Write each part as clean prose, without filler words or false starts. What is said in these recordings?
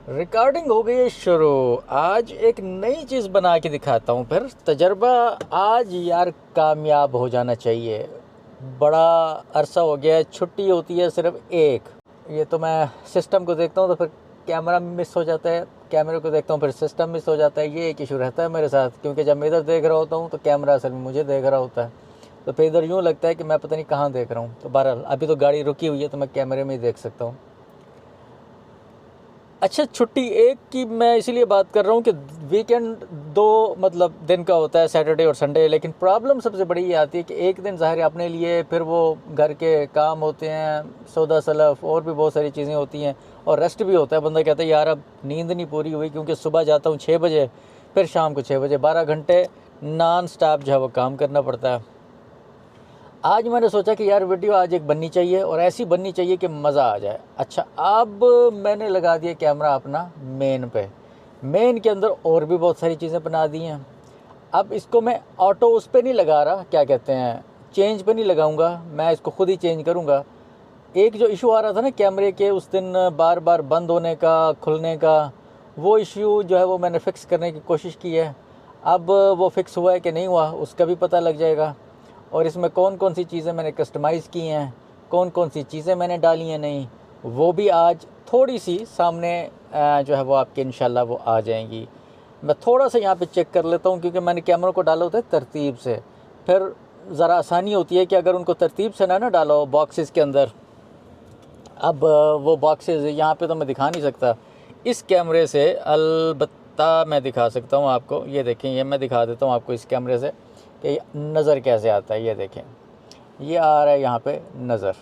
Recording हो गई है शुरू। आज एक नई चीज़ बना के दिखाता हूँ। फिर तजर्बा आज यार कामयाब हो जाना चाहिए। बड़ा अरसा हो गया है, छुट्टी होती है सिर्फ एक। ये तो मैं सिस्टम को देखता हूँ तो फिर कैमरा मिस हो जाता है, कैमरे को देखता हूँ फिर सिस्टम मिस हो जाता है। ये एक इशू रहता है मेरे साथ, क्योंकि जब मैं इधर देख रहा होता हूँ तो कैमरा असल में मुझे देख रहा होता है, तो फिर इधर यूँ लगता है कि मैं पता नहीं कहाँ देख रहा हूँ। तो बहरहाल अभी तो गाड़ी रुकी हुई है तो मैं कैमरे में ही देख सकता हूँ। अच्छा, छुट्टी एक की मैं इसीलिए बात कर रहा हूँ कि वीकेंड दो मतलब दिन का होता है, सैटरडे और संडे। लेकिन प्रॉब्लम सबसे बड़ी ये आती है कि एक दिन ज़ाहिर है अपने लिए, फिर वो घर के काम होते हैं, सौदा सलफ और भी बहुत सारी चीज़ें होती हैं, और रेस्ट भी होता है। बंदा कहता है यार अब नींद नहीं पूरी हुई, क्योंकि सुबह जाता हूँ 6 बजे, फिर शाम को 6 बजे, 12 घंटे नॉन स्टॉप जो है वो काम करना पड़ता है। आज मैंने सोचा कि यार वीडियो आज एक बननी चाहिए, और ऐसी बननी चाहिए कि मज़ा आ जाए। अच्छा, अब मैंने लगा दिया कैमरा अपना मेन पे। मेन के अंदर और भी बहुत सारी चीज़ें बना दी हैं। अब इसको मैं ऑटो उस पर नहीं लगा रहा, क्या कहते हैं, चेंज पे नहीं लगाऊंगा, मैं इसको खुद ही चेंज करूंगा। एक जो इशू आ रहा था ना कैमरे के उस दिन, बार बार बंद होने का, खुलने का, वो इशू जो है वो मैंने फ़िक्स करने की कोशिश की है। अब वो फिक्स हुआ है कि नहीं हुआ उसका भी पता लग जाएगा, और इसमें कौन कौन सी चीज़ें मैंने कस्टमाइज़ की हैं, कौन कौन सी चीज़ें मैंने डाली हैं नहीं, वो भी आज थोड़ी सी सामने जो है वो आपके इंशाल्लाह वो आ जाएंगी। मैं थोड़ा सा यहाँ पे चेक कर लेता हूँ, क्योंकि मैंने कैमरों को डाला होता है तरतीब से, फिर ज़रा आसानी होती है कि अगर उनको तरतीब से ना डाला हो बॉक्सेस के अंदर। अब वो बॉक्सेस यहाँ पे तो मैं दिखा नहीं सकता, इस कैमरे से अलबत्ता मैं दिखा सकता हूँ आपको। ये देखें, ये मैं दिखा देता हूँ आपको इस कैमरे से कि नज़र कैसे आता है। ये देखें, ये आ रहा है यहाँ पे नज़र,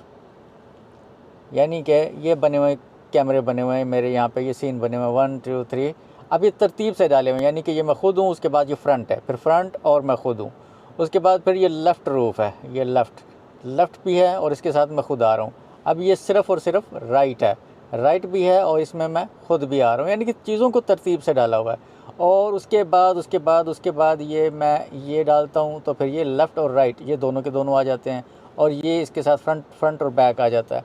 यानी कि ये बने हुए कैमरे बने हुए हैं मेरे यहाँ पे, ये सीन बने हुए हैं 1 2 3। अब ये तरतीब से डाले हुए हैं, यानी कि ये मैं खुद हूँ, उसके बाद ये फ्रंट है, फिर फ्रंट और मैं खुद हूँ, उसके बाद फिर ये लेफ़्ट रूफ है, ये लेफ़्ट भी है, और इसके साथ मैं खुद आ रहा हूँ। अब ये सिर्फ़ और सिर्फ राइट है, राइट भी है, और इसमें मैं खुद भी आ रहा हूँ, यानी कि चीज़ों को तरतीब से डाला हुआ है। और उसके बाद ये मैं ये डालता हूँ तो फिर ये लेफ़्ट और राइट ये दोनों के दोनों आ जाते हैं, और ये इसके साथ फ्रंट और बैक आ जाता है।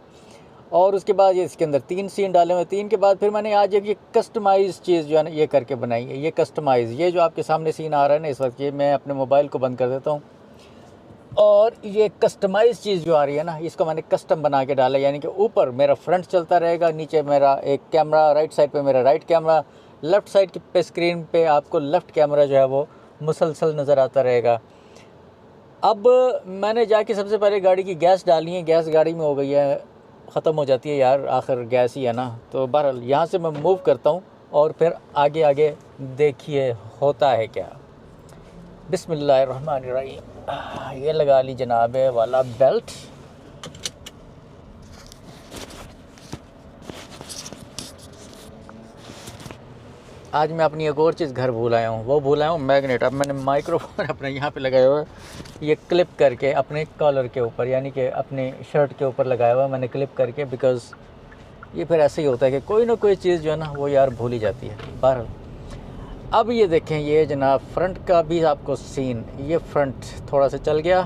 और उसके बाद ये इसके अंदर 3 सीन डाले हुए हैं। 3 के बाद फिर मैंने आज एक ये कस्टमाइज़ चीज़ जो है ना ये करके बनाई है। ये कस्टमाइज़, ये जो आपके सामने सीन आ रहा है ना इस वक्त, ये मैं अपने मोबाइल को बंद कर देता हूँ, और ये कस्टमाइज़ चीज़ जो आ रही है ना, इसको मैंने कस्टम बना के डाला। यानी कि ऊपर मेरा फ्रंट चलता रहेगा, नीचे मेरा एक कैमरा, राइट साइड पे मेरा राइट कैमरा, लेफ़्ट साइड पे स्क्रीन पे आपको लेफ़्ट कैमरा जो है वो मुसलसल नज़र आता रहेगा। अब मैंने जाके सबसे पहले गाड़ी की गैस डाली है, गैस गाड़ी में हो गई है, ख़त्म हो जाती है यार, आखिर गैस ही है ना। तो बहरहाल यहाँ से मैं मूव करता हूँ, और फिर आगे आगे देखिए होता है क्या। बिस्मिल्लाहिर्रहमानिर्रहीम। ये लगा ली जनाब वाला बेल्ट। आज मैं अपनी एक और चीज़ घर भूल आया हूँ, वो भूल आया हूँ मैग्नेट। अब मैंने माइक्रोफोन अपने यहाँ पे लगाया हुआ है, ये क्लिप करके अपने कॉलर के ऊपर, यानी कि अपने शर्ट के ऊपर लगाया हुआ है मैंने क्लिप करके, बिकॉज़ ये फिर ऐसे ही होता है कि कोई ना कोई चीज़ जो है ना वो यार भूल ही जाती है। बहरहाल अब ये देखें, ये जनाब फ्रंट का भी आपको सीन, ये फ्रंट थोड़ा सा चल गया,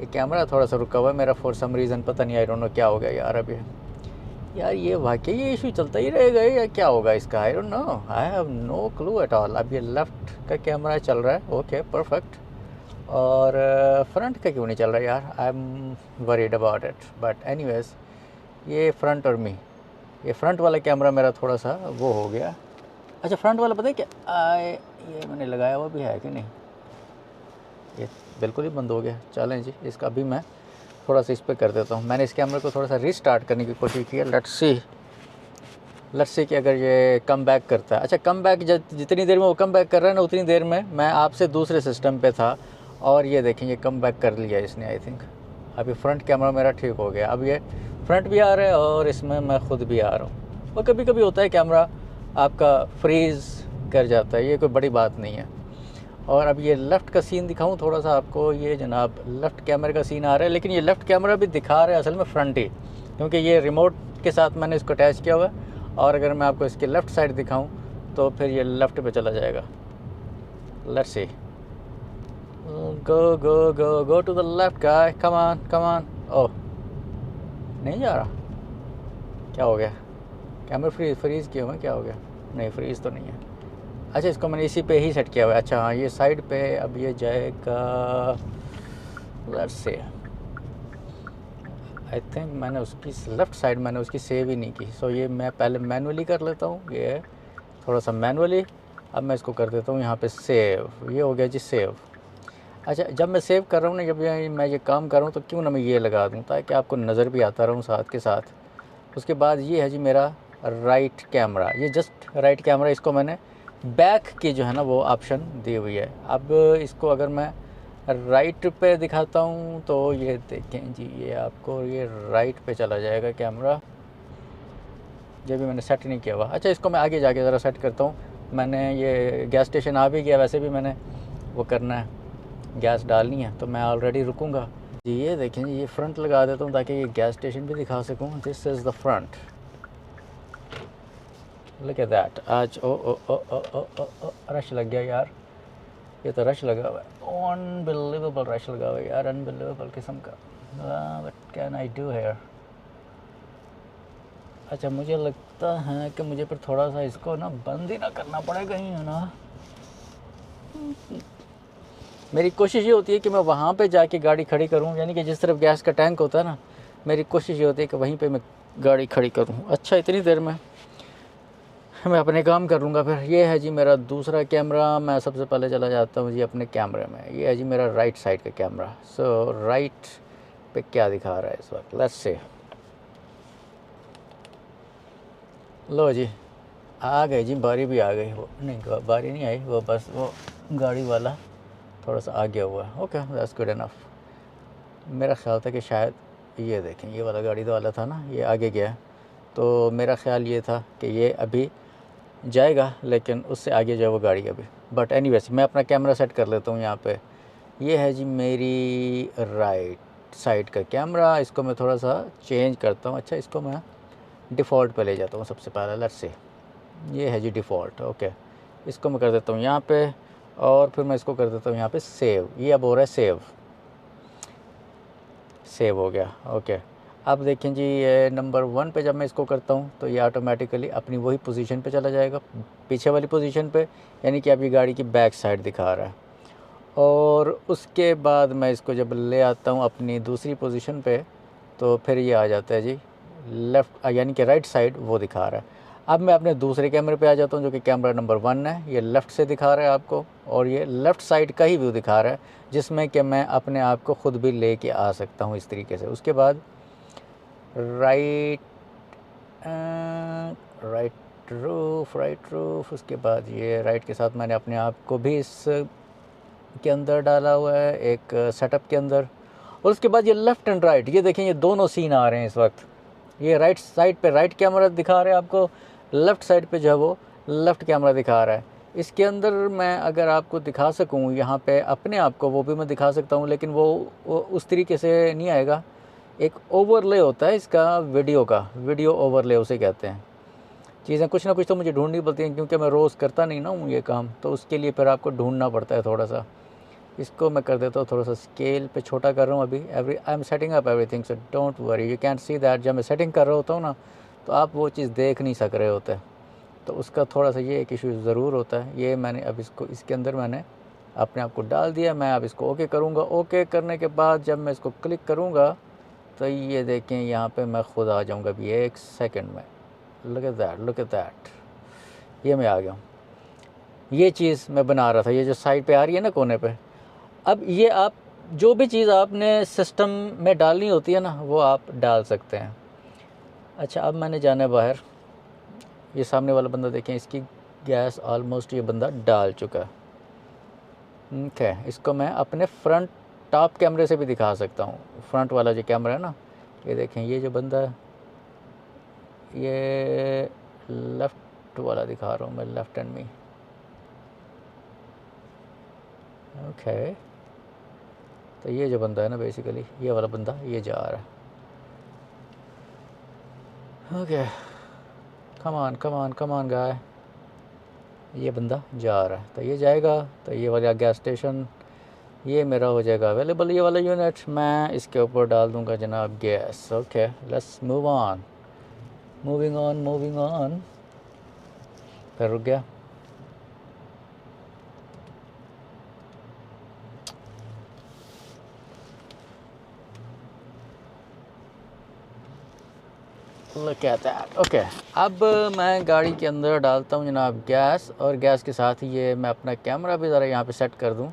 ये कैमरा थोड़ा सा रुका हुआ है मेरा फॉर सम रीज़न, पता नहीं, आई डोंट नो क्या हो गया यार अभी। यार ये वाकई ये इशू चलता ही रहेगा या क्या होगा इसका, I don't know, I have no clue at all. अब ये लेफ़्ट का कैमरा चल रहा है, ओके परफेक्ट, और फ्रंट का क्यों नहीं चल रहा है यार, I am worried about it, but anyways ये फ्रंट और मी, ये फ्रंट वाला कैमरा मेरा थोड़ा सा वो हो गया। अच्छा, फ्रंट वाला पता है क्या, ये मैंने लगाया हुआ भी है कि नहीं, ये बिल्कुल ही बंद हो गया। चलें जी, इसका भी मैं थोड़ा सा इस पर कर देता हूँ। मैंने इस कैमरे को थोड़ा सा रीस्टार्ट करने की कोशिश की है, लेट्स सी कि अगर ये कम बैक करता है। अच्छा, कम बैक जितनी देर में वो कम बैक कर रहा है ना, उतनी देर में मैं आपसे दूसरे सिस्टम पे था, और ये देखें ये कम बैक कर लिया इसने आई थिंक। अभी फ्रंट कैमरा मेरा ठीक हो गया, अब ये फ्रंट भी आ रहा है और इसमें मैं ख़ुद भी आ रहा हूँ। और कभी कभी होता है कैमरा आपका फ्रीज़ कर जाता है, ये कोई बड़ी बात नहीं है। और अब ये लेफ़्ट का सीन दिखाऊं थोड़ा सा आपको, ये जनाब लेफ़्ट कैमरे का सीन आ रहा है, लेकिन ये लेफ़्ट कैमरा भी दिखा रहा है असल में फ्रंट ही, क्योंकि ये रिमोट के साथ मैंने इसको अटैच किया हुआ है। और अगर मैं आपको इसके लेफ़्ट साइड दिखाऊं तो फिर ये लेफ़्ट पे चला जाएगा। Let's see, go to the left guy, come on. Oh, नहीं जा रहा, क्या हो गया, कैमरा फ्रीज़ किया हुआ है, क्या हो गया? नहीं, फ्रीज़ तो नहीं है। अच्छा, इसको मैंने इसी पे ही सेट किया हुआ है। अच्छा हाँ, ये साइड पे अब ये जाएगा, लेट्स से आई थिंक मैंने उसकी लेफ़्ट साइड मैंने उसकी सेव ही नहीं की। सो ये मैं पहले मैनुअली कर लेता हूँ, ये है थोड़ा सा मैनुअली। अब मैं इसको कर देता हूँ यहाँ पे सेव, ये हो गया जी सेव। अच्छा, जब मैं सेव कर रहा हूँ ना, जब मैं ये काम कर रहा हूँ, तो क्यों ना मैं ये लगा दूँ ताकि आपको नज़र भी आता रहूँ साथ के साथ। उसके बाद ये है जी मेरा राइट कैमरा, ये जस्ट राइट कैमरा, इसको मैंने बैक की जो है ना वो ऑप्शन दी हुई है। अब इसको अगर मैं राइट पे दिखाता हूँ तो ये देखें जी, ये आपको ये राइट पे चला जाएगा कैमरा। ये भी मैंने सेट नहीं किया हुआ। अच्छा, इसको मैं आगे जाके ज़रा सेट करता हूँ। मैंने ये गैस स्टेशन आ भी गया, वैसे भी मैंने वो करना है, गैस डालनी है, तो मैं ऑलरेडी रुकूँगा जी। ये देखें जी, ये फ्रंट लगा देता हूँ ताकि ये गैस स्टेशन भी दिखा सकूँ। This is the front, look at that. आज ओ ओ ओ ओ ओ ओ ओ रश लग गया यार, ये तो रश लगा हुआ है, अनबिलीवेबल रश लगा हुआ है यार, अनबिलीवेबल किस्म का। What can I do here? अच्छा, मुझे लगता है कि मुझे फिर थोड़ा सा इसको ना बंद ही ना करना पड़े कहीं, है ना। मेरी कोशिश ये होती है कि मैं वहाँ पे जाके गाड़ी खड़ी करूँ, यानी कि जिस तरफ गैस का टैंक होता है ना, मेरी कोशिश ये होती है कि वहीं पे मैं गाड़ी खड़ी करूँ। अच्छा, इतनी देर में मैं अपने काम कर लूँगा फिर। ये है जी मेरा दूसरा कैमरा। मैं सबसे पहले चला जाता हूँ जी अपने कैमरे में। ये है जी मेरा राइट साइड का कैमरा। सो राइट पे क्या दिखा रहा है इस वक्त, लेट्स से। लो जी, आ गई जी, बारी भी आ गई। वो नहीं, बारी नहीं आई, वो बस वो गाड़ी वाला थोड़ा सा आ गया हुआ है। Okay, that's good enough. मेरा ख्याल था कि शायद ये देखें, ये वाला गाड़ी वाला था ना, ये आगे गया है, तो मेरा ख्याल ये था कि ये अभी जाएगा, लेकिन उससे आगे जो है वो गाड़ी अभी। बट एनीवेज, मैं अपना कैमरा सेट कर लेता हूँ यहाँ पे। ये है जी मेरी राइट साइड का कैमरा। इसको मैं थोड़ा सा चेंज करता हूँ। अच्छा, इसको मैं डिफ़ॉल्ट पे ले जाता हूँ सबसे पहले, लेट्स से। ये है जी डिफ़ॉल्ट। ओके, इसको मैं कर देता हूँ यहाँ पे, और फिर मैं इसको कर देता हूँ यहाँ पे सेव। ये अब हो रहा है सेव, सेव हो गया। ओके, अब देखें जी, ये नंबर 1 पे जब मैं इसको करता हूँ तो ये ऑटोमेटिकली अपनी वही पोजीशन पे चला जाएगा, पीछे वाली पोजीशन पे, यानी कि अब ये गाड़ी की बैक साइड दिखा रहा है। और उसके बाद मैं इसको जब ले आता हूँ अपनी दूसरी पोजीशन पे, तो फिर ये आ जाता है जी लेफ़्ट, यानी कि राइट साइड वो दिखा रहा है। अब मैं अपने दूसरे कैमरे पे आ जाता हूँ जो कि कैमरा नंबर 1 है। ये लेफ़्ट से दिखा रहा है आपको, और ये लेफ़्ट साइड का ही व्यू दिखा रहा है, जिसमें कि मैं अपने आप को ख़ुद भी ले कर आ सकता हूँ इस तरीके से। उसके बाद राइट राइट रूफ, उसके बाद ये राइट के साथ मैंने अपने आप को भी इस के अंदर डाला हुआ है, एक सेटअप के अंदर। और उसके बाद ये लेफ़्ट एंड राइट, ये देखें, ये दोनों सीन आ रहे हैं इस वक्त। ये राइट साइड पे राइट कैमरा दिखा रहे हैं आपको, लेफ़्ट साइड पे जो है वो लेफ़्ट कैमरा दिखा रहा है। इसके अंदर मैं अगर आपको दिखा सकूं यहाँ पे अपने आप को, वो भी मैं दिखा सकता हूँ, लेकिन वो उस तरीके से नहीं आएगा। एक ओवरले होता है इसका, वीडियो का, वीडियो ओवरले उसे कहते हैं। चीज़ें कुछ ना कुछ तो मुझे ढूंढनी पड़ती हैं, क्योंकि मैं रोज़ करता नहीं ना हूँ ये काम, तो उसके लिए फिर आपको ढूंढना पड़ता है थोड़ा सा। इसको मैं कर देता हूँ थोड़ा सा स्केल पे छोटा कर रहा हूँ अभी। I am setting up everything, so don't worry, you can see that. जब मैं सेटिंग कर रहा होता हूँ ना, तो आप वो चीज़ देख नहीं सक रहे होते, तो उसका थोड़ा सा ये एक इशू ज़रूर होता है। ये मैंने अब इसको इसके अंदर मैंने अपने आप को डाल दिया। मैं अब इसको ओके करूँगा। ओके करने के बाद जब मैं इसको क्लिक करूँगा तो ये देखें यहाँ पे मैं खुद आ जाऊँगा अभी 1 सेकंड में। Look at that, look at that, ये मैं आ गया हूँ। ये चीज़ मैं बना रहा था, ये जो साइड पे आ रही है ना कोने पे। अब ये आप जो भी चीज़ आपने सिस्टम में डालनी होती है ना, वो आप डाल सकते हैं। अच्छा, अब मैंने जाना है बाहर। ये सामने वाला बंदा देखें, इसकी गैस ऑलमोस्ट ये बंदा डाल चुका है। ओके, इसको मैं अपने फ्रंट टॉप कैमरे से भी दिखा सकता हूँ। फ्रंट वाला जो कैमरा है ना, ये देखें, ये जो बंदा है, ये लेफ़्ट वाला दिखा रहा हूँ मैं, लेफ़्ट एंड मी। ओके, तो ये जो बंदा है ना, बेसिकली ये वाला बंदा ये जा रहा है। Okay, come on come on come on guy, ये बंदा जा रहा है, तो ये जाएगा, तो ये वाला गैस स्टेशन ये मेरा हो जाएगा अवेलेबल। ये वाला यूनिट मैं इसके ऊपर डाल दूंगा जनाब gas. Okay, let's move on. Moving on. फिर रुक गया। Look at that. ओके अब मैं गाड़ी के अंदर डालता हूँ जनाब गैस, और गैस के साथ ये मैं अपना कैमरा भी ज़रा यहाँ पे सेट कर दूँ,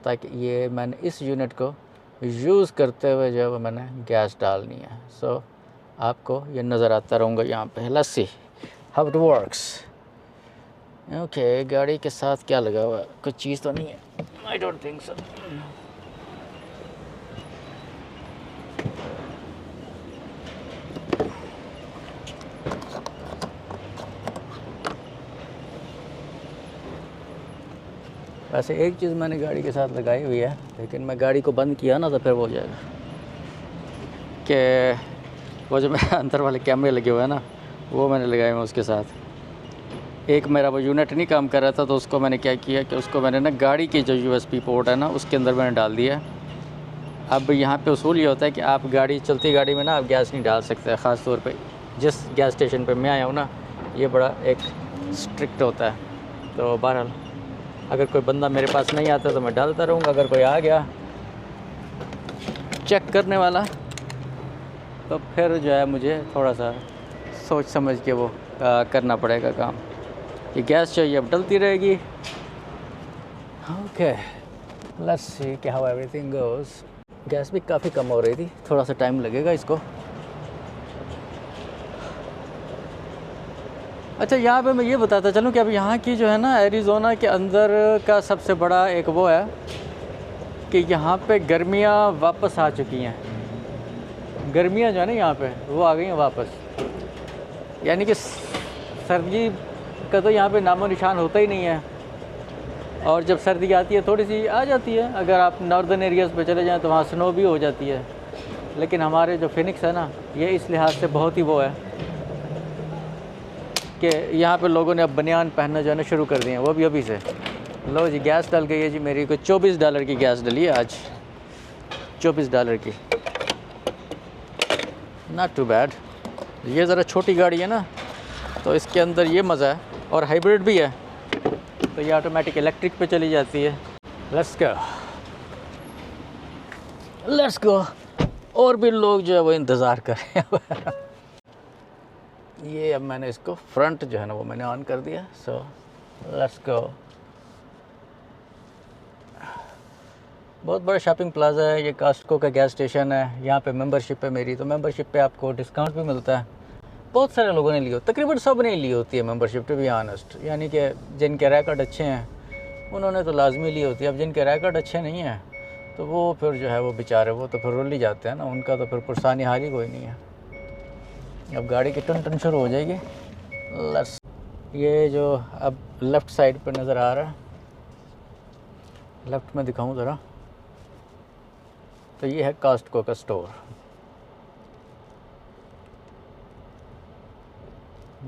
ताकि ये मैंने इस यूनिट को यूज़ करते हुए जो है वो मैंने गैस डालनी है। सो आपको ये नज़र आता रहूँगा यहाँ पे। Let's see how it works. Okay गाड़ी के साथ क्या लगा हुआ है, कुछ चीज़ तो नहीं है? I don't think so. वैसे एक चीज़ मैंने गाड़ी के साथ लगाई हुई है, लेकिन मैं गाड़ी को बंद किया ना तो फिर वो हो जाएगा कि वो जो मेरे अंदर वाले कैमरे लगे हुए हैं ना, वो मैंने लगाए हुए उसके साथ। एक मेरा वो यूनिट नहीं काम कर रहा था, तो उसको मैंने क्या किया कि उसको मैंने ना गाड़ी की जो USB पोर्ट है ना उसके अंदर मैंने डाल दिया। अब यहाँ पे उसूल ये होता है कि आप गाड़ी चलती गाड़ी में ना आप गैस नहीं डाल सकते। ख़ास तौर पे जिस गैस स्टेशन पे मैं आया हूँ ना, ये बड़ा एक स्ट्रिक्ट होता है। तो बहरहाल अगर कोई बंदा मेरे पास नहीं आता तो मैं डालता रहूँगा, अगर कोई आ गया चेक करने वाला तो फिर जो है मुझे थोड़ा सा सोच समझ के वो करना पड़ेगा काम। ये गैस चाहिए अब डलती रहेगी। ओके लेट्स सी कि हाउ एवरीथिंग गोज़। गैस भी काफ़ी कम हो रही थी, थोड़ा सा टाइम लगेगा इसको। अच्छा यहाँ पे मैं ये बताता चलूँ कि अब यहाँ की जो है ना एरिज़ोना के अंदर का सबसे बड़ा एक वो है कि यहाँ पे गर्मियाँ वापस आ चुकी हैं। गर्मियाँ जो है ना यहाँ पे वो आ गई हैं वापस, यानी कि सर्दी का तो यहाँ पे नामो निशान होता ही नहीं है। और जब सर्दी आती है थोड़ी सी आ जाती है, अगर आप नॉर्दर्न एरियाज़ पे चले जाएं तो वहाँ स्नो भी हो जाती है। लेकिन हमारे जो फिनिक्स है ना, ये इस लिहाज से बहुत ही वो है कि यहाँ पे लोगों ने अब बनियान पहनना जो है ना शुरू कर दिए हैं, वो भी अभी से। लो जी गैस डल गई है जी मेरी को। $24 की गैस डली है आज, $24 की। Not too bad. ये ज़रा छोटी गाड़ी है ना, तो इसके अंदर ये मज़ा है, और हाइब्रिड भी है, तो ये ऑटोमेटिक इलेक्ट्रिक पे चली जाती है। Let's go. और भी लोग जो है वो इंतज़ार कर रहे हैं। ये अब मैंने इसको फ्रंट जो है ना वो मैंने ऑन कर दिया। So let's go. बहुत बड़ा शॉपिंग प्लाजा है ये, कॉस्टको का गैस स्टेशन है। यहाँ पे मेंबरशिप है मेरी, तो मेंबरशिप पे आपको डिस्काउंट भी मिलता है। बहुत सारे लोगों ने ली हो, तकरीबन सब ने ली होती है मेंबरशिप, टू बी ऑनेस्ट। यानी कि जिनके रिकॉर्ड अच्छे हैं उन्होंने तो लाजमी ली होती है। अब जिनके रिकॉर्ड अच्छे नहीं हैं तो वो फिर जो है वो बेचारे वो तो फिर रुल ही जाते हैं ना, उनका तो फिर पुरसानी हाल ही कोई नहीं है। अब गाड़ी की टन टन शुरू हो जाएगी। लेट्स, ये जो अब लेफ़्ट साइड पर नज़र आ रहा है, लेफ़्ट में दिखाऊं ज़रा, तो ये है कॉस्टको का स्टोर।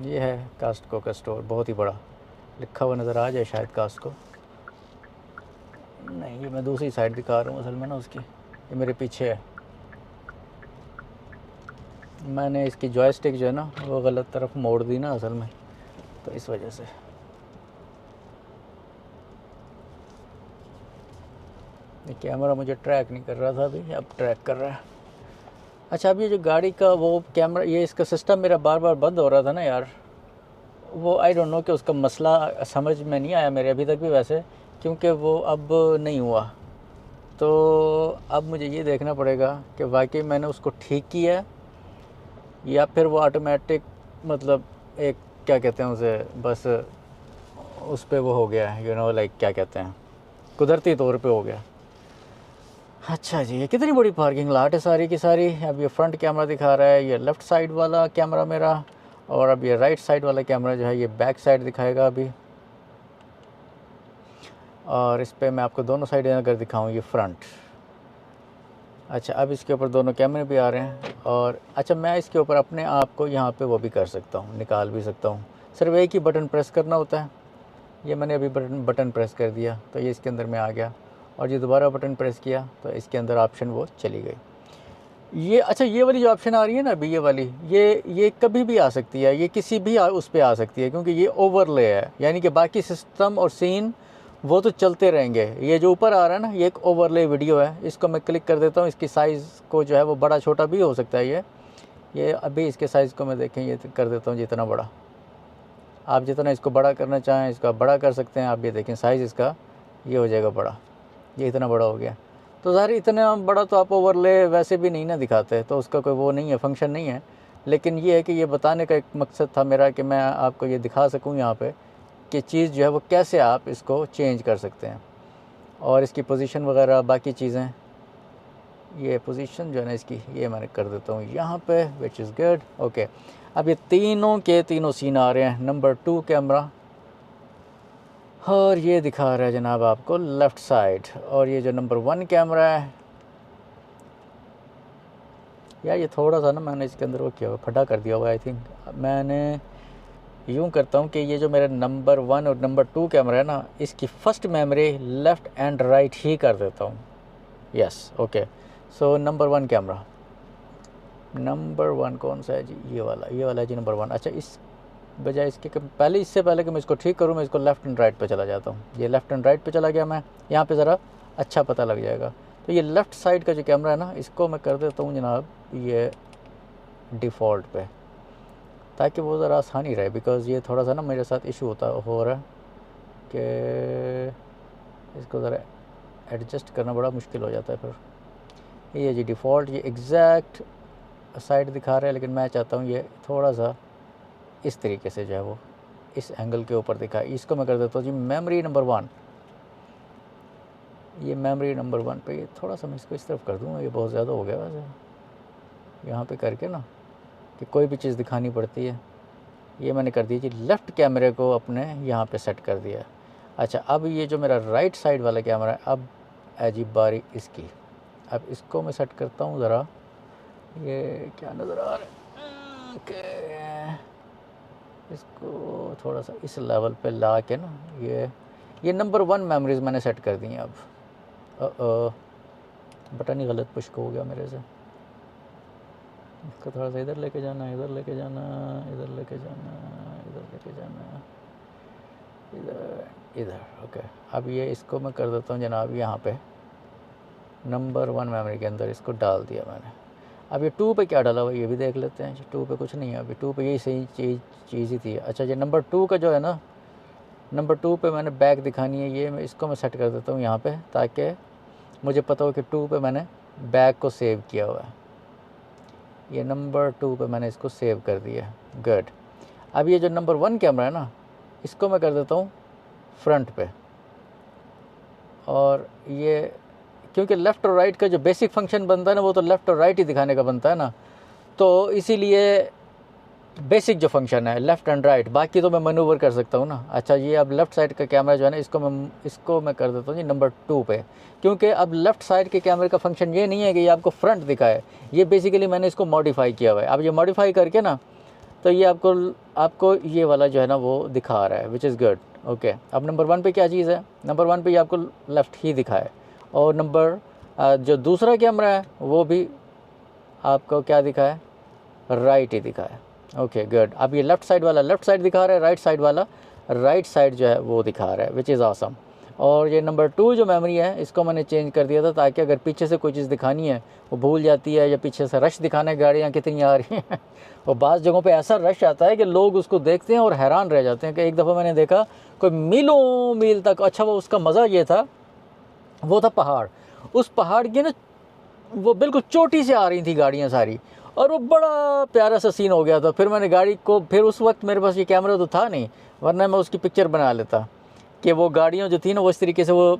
ये है कॉस्टको का स्टोर, बहुत ही बड़ा। लिखा हुआ नज़र आ जाए शायद कॉस्टको, नहीं ये मैं दूसरी साइड दिखा रहा हूँ असल में ना उसकी, ये मेरे पीछे है। मैंने इसकी जॉयस्टिक जो है ना वो गलत तरफ मोड़ दी ना असल में, तो इस वजह से। ये कैमरा मुझे ट्रैक नहीं कर रहा था अभी, अब ट्रैक कर रहा है। अच्छा अब ये जो गाड़ी का वो कैमरा, ये इसका सिस्टम मेरा बार बार बंद हो रहा था ना यार, वो आई डोंट नो कि उसका मसला समझ में नहीं आया मेरे अभी तक भी वैसे, क्योंकि वो अब नहीं हुआ। तो अब मुझे ये देखना पड़ेगा कि वाकई मैंने उसको ठीक किया या फिर वो ऑटोमेटिक मतलब एक क्या कहते हैं उसे, बस उस पर वो हो गया, यू नो लाइक क्या कहते हैं, कुदरती तौर पे हो गया। अच्छा जी, ये कितनी बड़ी पार्किंग लॉट है सारी की सारी। अब ये फ्रंट कैमरा दिखा रहा है, ये लेफ़्ट साइड वाला कैमरा मेरा, और अब ये राइट साइड वाला कैमरा जो है ये बैक साइड दिखाएगा अभी। और इस पर मैं आपको दोनों साइड अगर दिखाऊँ, ये फ्रंट। अच्छा अब इसके ऊपर दोनों कैमरे भी आ रहे हैं। और अच्छा मैं इसके ऊपर अपने आप को यहाँ पे वो भी कर सकता हूँ, निकाल भी सकता हूँ। सिर्फ एक ही बटन प्रेस करना होता है। ये मैंने अभी बटन प्रेस कर दिया तो ये इसके अंदर में आ गया, और ये दोबारा बटन प्रेस किया तो इसके अंदर ऑप्शन वो चली गई। ये अच्छा, ये वाली जो ऑप्शन आ रही है ना अभी, ये वाली, ये कभी भी आ सकती है, ये किसी भी उस पर आ सकती है, क्योंकि ये ओवरले है, यानी कि बाकी सिस्टम और सीन वो तो चलते रहेंगे। ये जो ऊपर आ रहा है ना, ये एक ओवरले वीडियो है, इसको मैं क्लिक कर देता हूँ। इसकी साइज़ को जो है वो बड़ा छोटा भी हो सकता है। ये अभी इसके साइज़ को मैं देखें, ये कर देता हूँ जितना बड़ा, आप जितना इसको बड़ा करना चाहें इसको आप बड़ा कर सकते हैं। आप ये देखें साइज़ इसका ये हो जाएगा बड़ा, ये इतना बड़ा हो गया। तो ज़ाहिर इतना बड़ा तो आप ओवरले वैसे भी नहीं ना दिखाते, तो उसका कोई वो नहीं है, फंक्शन नहीं है। लेकिन ये है कि ये बताने का एक मकसद था मेरा कि मैं आपको ये दिखा सकूँ यहाँ पे कि चीज़ जो है वो कैसे आप इसको चेंज कर सकते हैं, और इसकी पोजीशन वगैरह बाकी चीज़ें। ये पोजीशन जो है ना इसकी, ये मैंने कर देता हूँ यहाँ पे, विच इज़ गुड। ओके, अब ये तीनों के तीनों सीन आ रहे हैं। नंबर 2 कैमरा, और ये दिखा रहा है जनाब आपको लेफ़्ट साइड। और ये जो नंबर 1 कैमरा है, यार ये थोड़ा सा ना मैंने इसके अंदर वो किया हुआ, फटा कर दिया हुआ। आई थिंक मैंने यूँ करता हूँ कि ये जो मेरा नंबर 1 और नंबर 2 कैमरा है ना, इसकी first memory left and right ही कर देता हूँ। Yes, okay. So number 1 camera, number 1 कौन सा है जी? ये वाला जी, नंबर 1। अच्छा, इस बजाय इसके पहले, इससे पहले कि मैं इसको ठीक करूँ, मैं इसको लेफ़्ट एंड राइट पे चला जाता हूँ। ये लेफ़्ट एंड राइट पे चला गया मैं, यहाँ पे ज़रा अच्छा पता लग जाएगा। तो ये लेफ़्ट साइड का जो कैमरा है ना, इसको मैं कर देता हूँ जनाब ये डिफ़ॉल्ट पे, ताकि वो ज़रा आसानी रहे। बिकॉज़ ये थोड़ा सा ना मेरे साथ इशू हो रहा है कि इसको ज़रा एडजस्ट करना बड़ा मुश्किल हो जाता है फिर। ये जी डिफ़ॉल्ट, ये एग्जैक्ट साइड दिखा रहा है, लेकिन मैं चाहता हूँ ये थोड़ा सा इस तरीके से जो है वो इस एंगल के ऊपर दिखा। इसको मैं कर देता हूँ जी मेमोरी नंबर 1। ये मेमोरी नंबर 1 पे ये थोड़ा सा मैं इसको इस तरफ कर दूँगा, ये बहुत ज़्यादा हो गया वैसे यहाँ पे करके ना, कि कोई भी चीज़ दिखानी पड़ती है। ये मैंने कर दिया जी, लेफ़्ट कैमरे को अपने यहाँ पे सेट कर दिया। अच्छा, अब ये जो मेरा राइट साइड वाला कैमरा है, अब अजीब बारी इसकी, अब इसको मैं सेट करता हूँ ज़रा। ये क्या नज़र आ रहा है? ओके, इसको थोड़ा सा इस लेवल पे ला के ना, ये नंबर 1 मेमोरीज़ मैंने सेट कर दी हैं। अब बटन ही गलत पुश हो गया मेरे से। इसको थोड़ा सा इधर लेके जाना, इधर लेके जाना, इधर लेके जाना, इधर लेके जाना, इधर इधर। ओके, अब ये इसको मैं कर देता हूँ जनाब यहाँ पे नंबर 1 मेमोरी के अंदर इसको डाल दिया मैंने। अब ये 2 पे क्या डाला हुआ ये भी देख लेते हैं। 2 पे कुछ नहीं है, अभी 2 पे यही सही चीज़ ही थी। अच्छा, ये नंबर 2 का जो है ना, नंबर 2 पे मैंने बैक दिखानी है, ये इसको मैं सेट कर देता हूँ यहाँ पे, ताकि मुझे पता हो कि 2 पे मैंने बैक को सेव किया हुआ है। ये नंबर 2 पे मैंने इसको सेव कर दिया। गुड। अब ये जो नंबर 1 कैमरा है ना, इसको मैं कर देता हूँ फ्रंट पे। और ये क्योंकि लेफ़्ट और राइट का जो बेसिक फंक्शन बनता है ना, वो तो लेफ़्ट और राइट ही दिखाने का बनता है ना, तो इसीलिए बेसिक जो फंक्शन है लेफ़्ट एंड राइट, बाकी तो मैं मैनूवर कर सकता हूँ ना। अच्छा, ये अब लेफ़्ट साइड का कैमरा जो है ना, इसको मैं कर देता हूँ जी नंबर 2 पे, क्योंकि अब लेफ़्ट साइड के कैमरे का फंक्शन ये नहीं है कि ये आपको फ्रंट दिखाए। ये बेसिकली मैंने इसको मॉडिफाई किया हुआ है। अब ये मॉडिफाई करके ना, तो ये आपको ये वाला जो है ना वो दिखा रहा है, विच इज़ गुड। ओके, अब नंबर 1 पे क्या चीज़ है? नंबर 1 पे ये आपको लेफ़्ट ही दिखाए, और नंबर जो दूसरा कैमरा है वो भी आपको क्या दिखाए? राइट ही दिखाए। Okay, good. अब ये लेफ़्ट साइड वाला लेफ़्ट साइड दिखा रहा है, राइट साइड वाला राइट साइड जो है वो दिखा रहा है, विच इज़ ऑसम। और ये नंबर 2 जो मेमोरी है, इसको मैंने चेंज कर दिया था, ताकि अगर पीछे से कोई चीज़ दिखानी है वो भूल जाती है, या पीछे से रश दिखाना है गाड़ियाँ कितनी आ रही हैं और बाज़ जगहों पे ऐसा रश आता है कि लोग उसको देखते हैं और हैरान रह जाते हैं। कि एक दफ़ा मैंने देखा कोई मीलों मील तक, अच्छा वो उसका मज़ा ये था, वो था पहाड़। उस पहाड़ की ना वो बिल्कुल चोटी से आ रही थी गाड़ियाँ सारी, और वो बड़ा प्यारा सा सीन हो गया था। फिर मैंने गाड़ी को, फिर उस वक्त मेरे पास ये कैमरा तो था नहीं, वरना मैं उसकी पिक्चर बना लेता कि वो गाड़ियाँ जो थी ना वो इस तरीके से, वो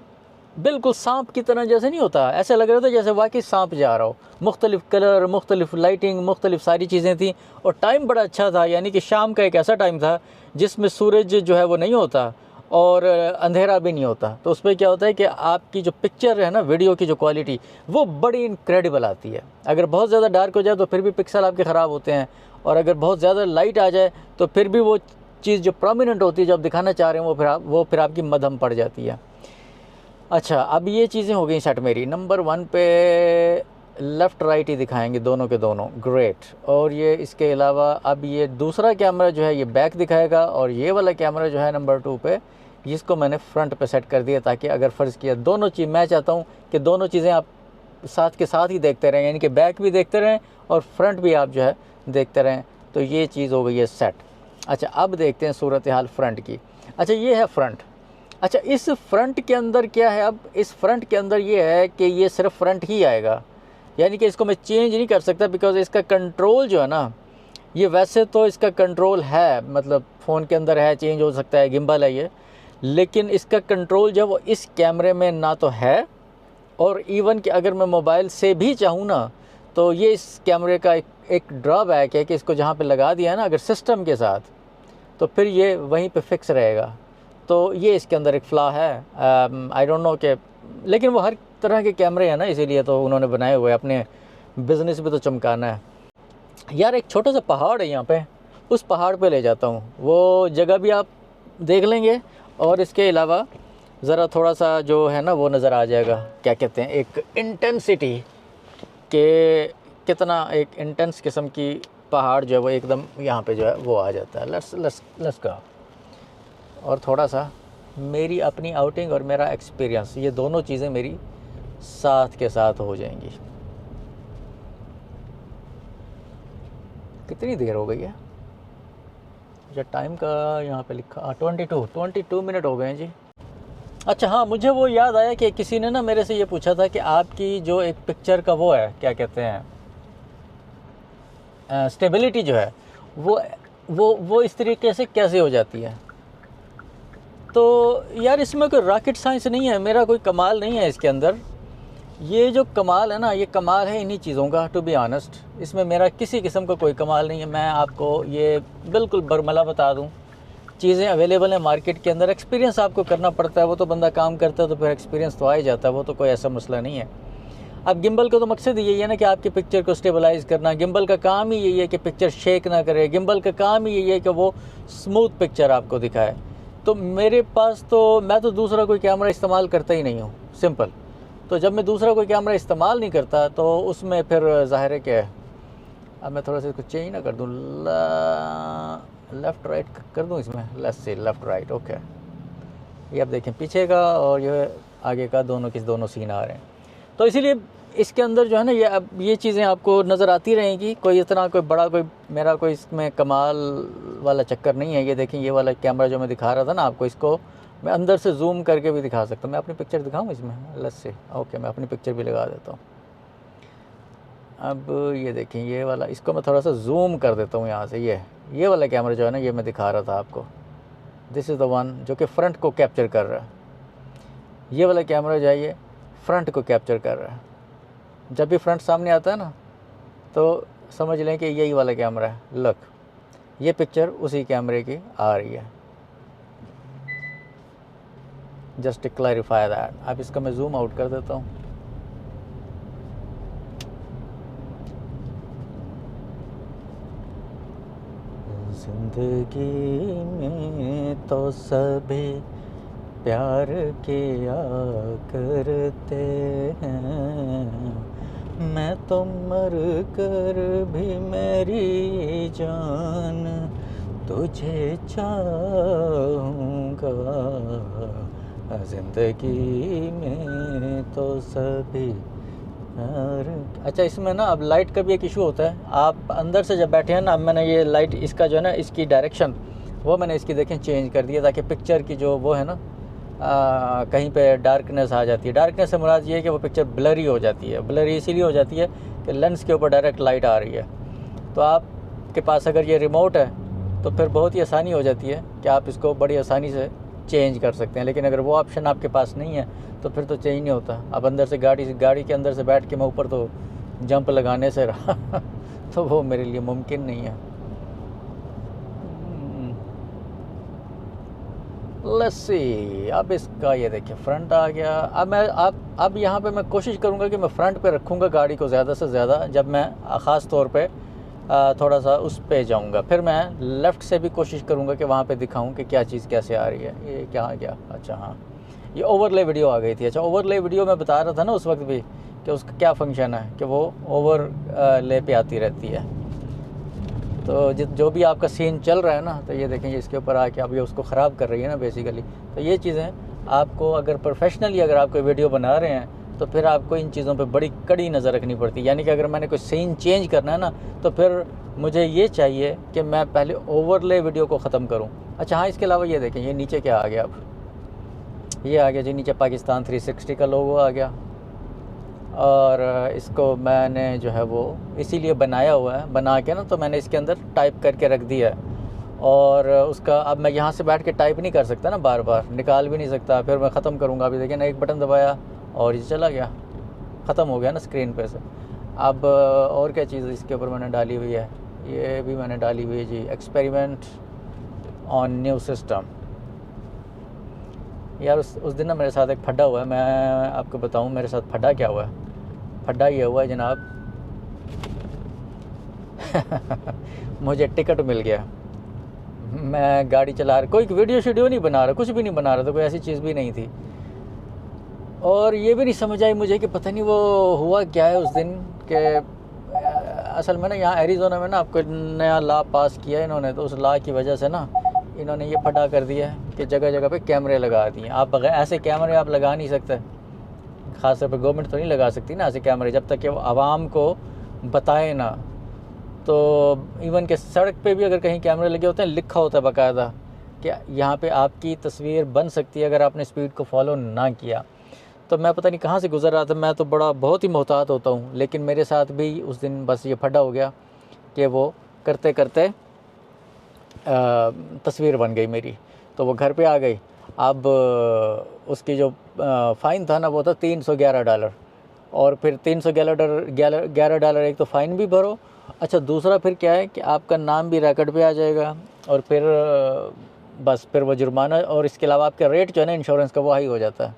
बिल्कुल सांप की तरह जैसे नहीं होता, ऐसा लग रहा था जैसे वाकई सांप जा रहा हो। मुख्तलिफ़ कलर, मुख्तलिफ़ लाइटिंग, मुख्तलिफ़ सारी चीज़ें थी, और टाइम बड़ा अच्छा था। यानी कि शाम का एक ऐसा टाइम था जिसमें सूरज जो है वो नहीं होता और अंधेरा भी नहीं होता। तो उसमें क्या होता है कि आपकी जो पिक्चर है ना, वीडियो की जो क्वालिटी, वो बड़ी इनक्रेडिबल आती है। अगर बहुत ज़्यादा डार्क हो जाए तो फिर भी पिक्सल आपके ख़राब होते हैं, और अगर बहुत ज़्यादा लाइट आ जाए तो फिर भी वो चीज़ जो प्रोमिनेंट होती है, जो आप दिखाना चाह रहे हैं, वो फिर आपकी मद्धम पड़ जाती है। अच्छा, अब ये चीज़ें हो गई सेट मेरी। नंबर 1 पे लेफ़्ट राइट ही दिखाएंगे दोनों के दोनों, ग्रेट। और ये इसके अलावा अब ये दूसरा कैमरा जो है ये बैक दिखाएगा, और ये वाला कैमरा जो है नंबर 2 पे, जिसको मैंने फ्रंट पे सेट कर दिया, ताकि अगर फ़र्ज़ किया दोनों चीज़, मैं चाहता हूँ कि दोनों चीज़ें आप साथ के साथ ही देखते रहें, यानी कि बैक भी देखते रहें और फ्रंट भी आप जो है देखते रहें। तो ये चीज़ हो गई है सेट। अच्छा, अब देखते हैं सूरत हाल फ्रंट की। अच्छा, ये है फ्रंट। अच्छा, इस फ्रंट के अंदर क्या है, अब इस फ्रंट के अंदर ये है कि ये सिर्फ फ्रंट ही आएगा, यानी कि इसको मैं चेंज नहीं कर सकता, बिकॉज़ इसका कंट्रोल जो है ना, ये वैसे तो इसका कंट्रोल है, मतलब फ़ोन के अंदर है, चेंज हो सकता है, गिम्बल है ये, लेकिन इसका कंट्रोल जो है वो इस कैमरे में ना तो है, और इवन कि अगर मैं मोबाइल से भी चाहूँ ना, तो ये इस कैमरे का एक ड्रॉबैक है कि इसको जहाँ पे लगा दिया है ना अगर सिस्टम के साथ, तो फिर ये वहीं पे फिक्स रहेगा। तो ये इसके अंदर एक फ़्लॉ है। आई डोंट नो कि, लेकिन वो हर तरह के कैमरे हैं ना, इसीलिए तो उन्होंने बनाए हुए, अपने बिज़नेस भी तो चमकाना है। यार, एक छोटा सा पहाड़ है यहाँ पे, उस पहाड़ पे ले जाता हूँ, वो जगह भी आप देख लेंगे, और इसके अलावा ज़रा थोड़ा सा जो है ना वो नज़र आ जाएगा, क्या कहते हैं, एक इंटेंसिटी के, कितना एक इंटेंस किस्म की पहाड़ जो है वो एकदम यहाँ पे जो है वो आ जाता है। लेट्स का, और थोड़ा सा मेरी अपनी आउटिंग और मेरा एक्सपीरियंस, ये दोनों चीज़ें मेरी साथ के साथ हो जाएंगी। कितनी देर हो गई है? अच्छा, टाइम का यहाँ पे लिखा 22 मिनट हो गए हैं जी। अच्छा हाँ, मुझे वो याद आया कि किसी ने ना मेरे से ये पूछा था कि आपकी जो एक पिक्चर का वो है, क्या कहते हैं, स्टेबिलिटी जो है वो इस तरीके से कैसे हो जाती है। तो यार, इसमें कोई रॉकेट साइंस नहीं है, मेरा कोई कमाल नहीं है इसके अंदर। ये जो कमाल है ना, ये कमाल है इन्हीं चीज़ों का, टू बी ऑनेस्ट। इसमें मेरा किसी किस्म का कोई कमाल नहीं है। मैं आपको ये बिल्कुल बरमला बता दूं, चीज़ें अवेलेबल हैं मार्केट के अंदर, एक्सपीरियंस आपको करना पड़ता है, वो तो बंदा काम करता है तो फिर एक्सपीरियंस तो आ ही जाता है, वो तो कोई ऐसा मसला नहीं है। अब गिम्बल का तो मकसद यही है ना कि आपकी पिक्चर को स्टेबलाइज़ करना। गिम्बल का काम ही यही है कि पिक्चर शेक ना करे, गिम्बल का काम ही यही है कि वो स्मूथ पिक्चर आपको दिखाए। तो मेरे पास तो, मैं तो दूसरा कोई कैमरा इस्तेमाल करता ही नहीं हूँ, सिंपल। तो जब मैं दूसरा कोई कैमरा इस्तेमाल नहीं करता तो उसमें फिर ज़ाहिर है कि, अब मैं थोड़ा सा इसको चेंज ना कर दूँ, लेफ़्ट राइट कर दूँ इसमें, let's say left right, okay. ये आप देखें पीछे का और ये आगे का, दोनों के दोनों सीन आ रहे हैं। तो इसीलिए इसके अंदर जो है ना, ये अब ये चीज़ें आपको नज़र आती रहेंगी। कोई इतना कोई बड़ा कोई मेरा कोई इसमें कमाल वाला चक्कर नहीं है। ये देखें, ये वाला कैमरा जो मैं दिखा रहा था ना आपको, इसको मैं अंदर से जूम करके भी दिखा सकता हूँ। मैं अपनी पिक्चर दिखाऊँ इसमें, लेट्स से, ओके, मैं अपनी पिक्चर भी लगा देता हूँ। अब ये देखें, ये वाला, इसको मैं थोड़ा सा जूम कर देता हूँ यहाँ से। ये वाला कैमरा जो है ना, ये मैं दिखा रहा था आपको, दिस इज़ द वन जो कि फ़्रंट को कैप्चर कर रहा है। ये वाला कैमरा जो है ये फ्रंट को कैप्चर कर रहा है। जब भी फ्रंट सामने आता है ना, तो समझ लें कि यही वाला कैमरा है। लुक, ये पिक्चर उसी कैमरे की आ रही है। Just to clarify that. अब इसका मैं जूम आउट कर देता हूँ। जिंदगी में तो सभी प्यार किया करते हैं, मैं तो मर कर भी मेरी जान तुझे चाहूँगा। जिंदगी में तो सभी प्यार। अच्छा, इसमें ना अब लाइट का भी एक इशू होता है। आप अंदर से जब बैठे हैं ना, अब मैंने ये लाइट इसका जो है ना, इसकी डायरेक्शन वो मैंने इसकी देखें चेंज कर दिया, ताकि पिक्चर की जो वो है ना, कहीं पे डार्कनेस आ जाती है। डार्कनेस से मुराद ये है कि वो पिक्चर ब्लरी हो जाती है। ब्लरी इसीलिए हो जाती है कि लेंस के ऊपर डायरेक्ट लाइट आ रही है। तो आपके पास अगर ये रिमोट है तो फिर बहुत ही आसानी हो जाती है कि आप इसको बड़ी आसानी से चेंज कर सकते हैं। लेकिन अगर वो ऑप्शन आपके पास नहीं है तो फिर तो चेंज नहीं होता। अब अंदर से गाड़ी के अंदर से बैठ के मैं ऊपर तो जंप लगाने से तो वो मेरे लिए मुमकिन नहीं है। लेट्स सी, अब इसका ये देखिए फ्रंट आ गया। अब यहाँ पे मैं कोशिश करूँगा कि मैं फ़्रंट पे रखूँगा गाड़ी को ज़्यादा से ज़्यादा, जब मैं ख़ास तौर पे थोड़ा सा उस पे जाऊँगा। फिर मैं लेफ़्ट से भी कोशिश करूँगा कि वहाँ पे दिखाऊँ कि क्या चीज़ कैसे आ रही है। ये क्या आ गया? अच्छा हाँ, ये ओवरले वीडियो आ गई थी। अच्छा, ओवरले वीडियो मैं बता रहा था ना उस वक्त भी कि कि उसका क्या फंक्शन है कि वो ओवर ले पे आती रहती है। तो जो भी आपका सीन चल रहा है ना, तो ये देखें इसके ऊपर आके अब ये उसको ख़राब कर रही है ना बेसिकली। तो ये चीज़ें आपको अगर प्रोफेशनली अगर आप कोई वीडियो बना रहे हैं तो फिर आपको इन चीज़ों पे बड़ी कड़ी नज़र रखनी पड़ती है। यानी कि अगर मैंने कोई सीन चेंज करना है ना, तो फिर मुझे ये चाहिए कि मैं पहले ओवरले वीडियो को ख़त्म करूं। अच्छा हाँ, इसके अलावा ये देखें, ये नीचे क्या आ गया, अब ये आ गया जी नीचे पाकिस्तान 360 का लोगो आ गया। और इसको मैंने जो है वो इसीलिए बनाया हुआ है, बना के ना तो मैंने इसके अंदर टाइप करके रख दिया है। और उसका अब मैं यहाँ से बैठ के टाइप नहीं कर सकता ना, बार बार निकाल भी नहीं सकता, फिर मैं ख़त्म करूँगा। अभी देखिए ना, एक बटन दबाया और ये चला गया, ख़त्म हो गया ना स्क्रीन पे से। अब और क्या चीज़ इसके ऊपर मैंने डाली हुई है, ये भी मैंने डाली हुई है जी, एक्सपेरिमेंट ऑन न्यू सिस्टम। यार उस दिन ना मेरे साथ एक फड्डा हुआ है, मैं आपको बताऊं मेरे साथ फड्डा क्या हुआ है। फड्डा ये हुआ है जनाब मुझे टिकट मिल गया। मैं गाड़ी चला रहा, कोई वीडियो शीडियो नहीं बना रहा, कुछ भी नहीं बना रहा था, कोई ऐसी चीज़ भी नहीं थी। और ये भी नहीं समझ आई मुझे कि पता नहीं वो हुआ क्या है उस दिन के। असल में ना यहाँ एरिज़ोना में ना आपको नया लॉ पास किया है इन्होंने, तो उस लॉ की वजह से ना इन्होंने ये फटा कर दिया है कि जगह जगह पे कैमरे लगा दिए। आप ऐसे कैमरे आप लगा नहीं सकते, ख़ास तौर पे गवर्नमेंट तो नहीं लगा सकती ना ऐसे कैमरे जब तक कि वो आवाम को बताए ना। तो इवन के सड़क पे भी अगर कहीं कैमरे लगे होते हैं, लिखा होता है बाकायदा कि यहाँ पे आपकी तस्वीर बन सकती है अगर आपने स्पीड को फॉलो ना किया। तो मैं पता नहीं कहाँ से गुजर रहा था, मैं तो बहुत ही मोहतात होता हूँ, लेकिन मेरे साथ भी उस दिन बस ये फटा हो गया कि वो करते करते तस्वीर बन गई मेरी। तो वो घर पे आ गई। अब उसकी जो फ़ाइन था ना वो था $311। और फिर $311 एक तो फ़ाइन भी भरो। अच्छा दूसरा फिर क्या है कि आपका नाम भी रिकॉर्ड पे आ जाएगा, और फिर बस फिर वो जुर्माना, और इसके अलावा आपका रेट जो है ना इंश्योरेंस का वो हाई हो जाता है।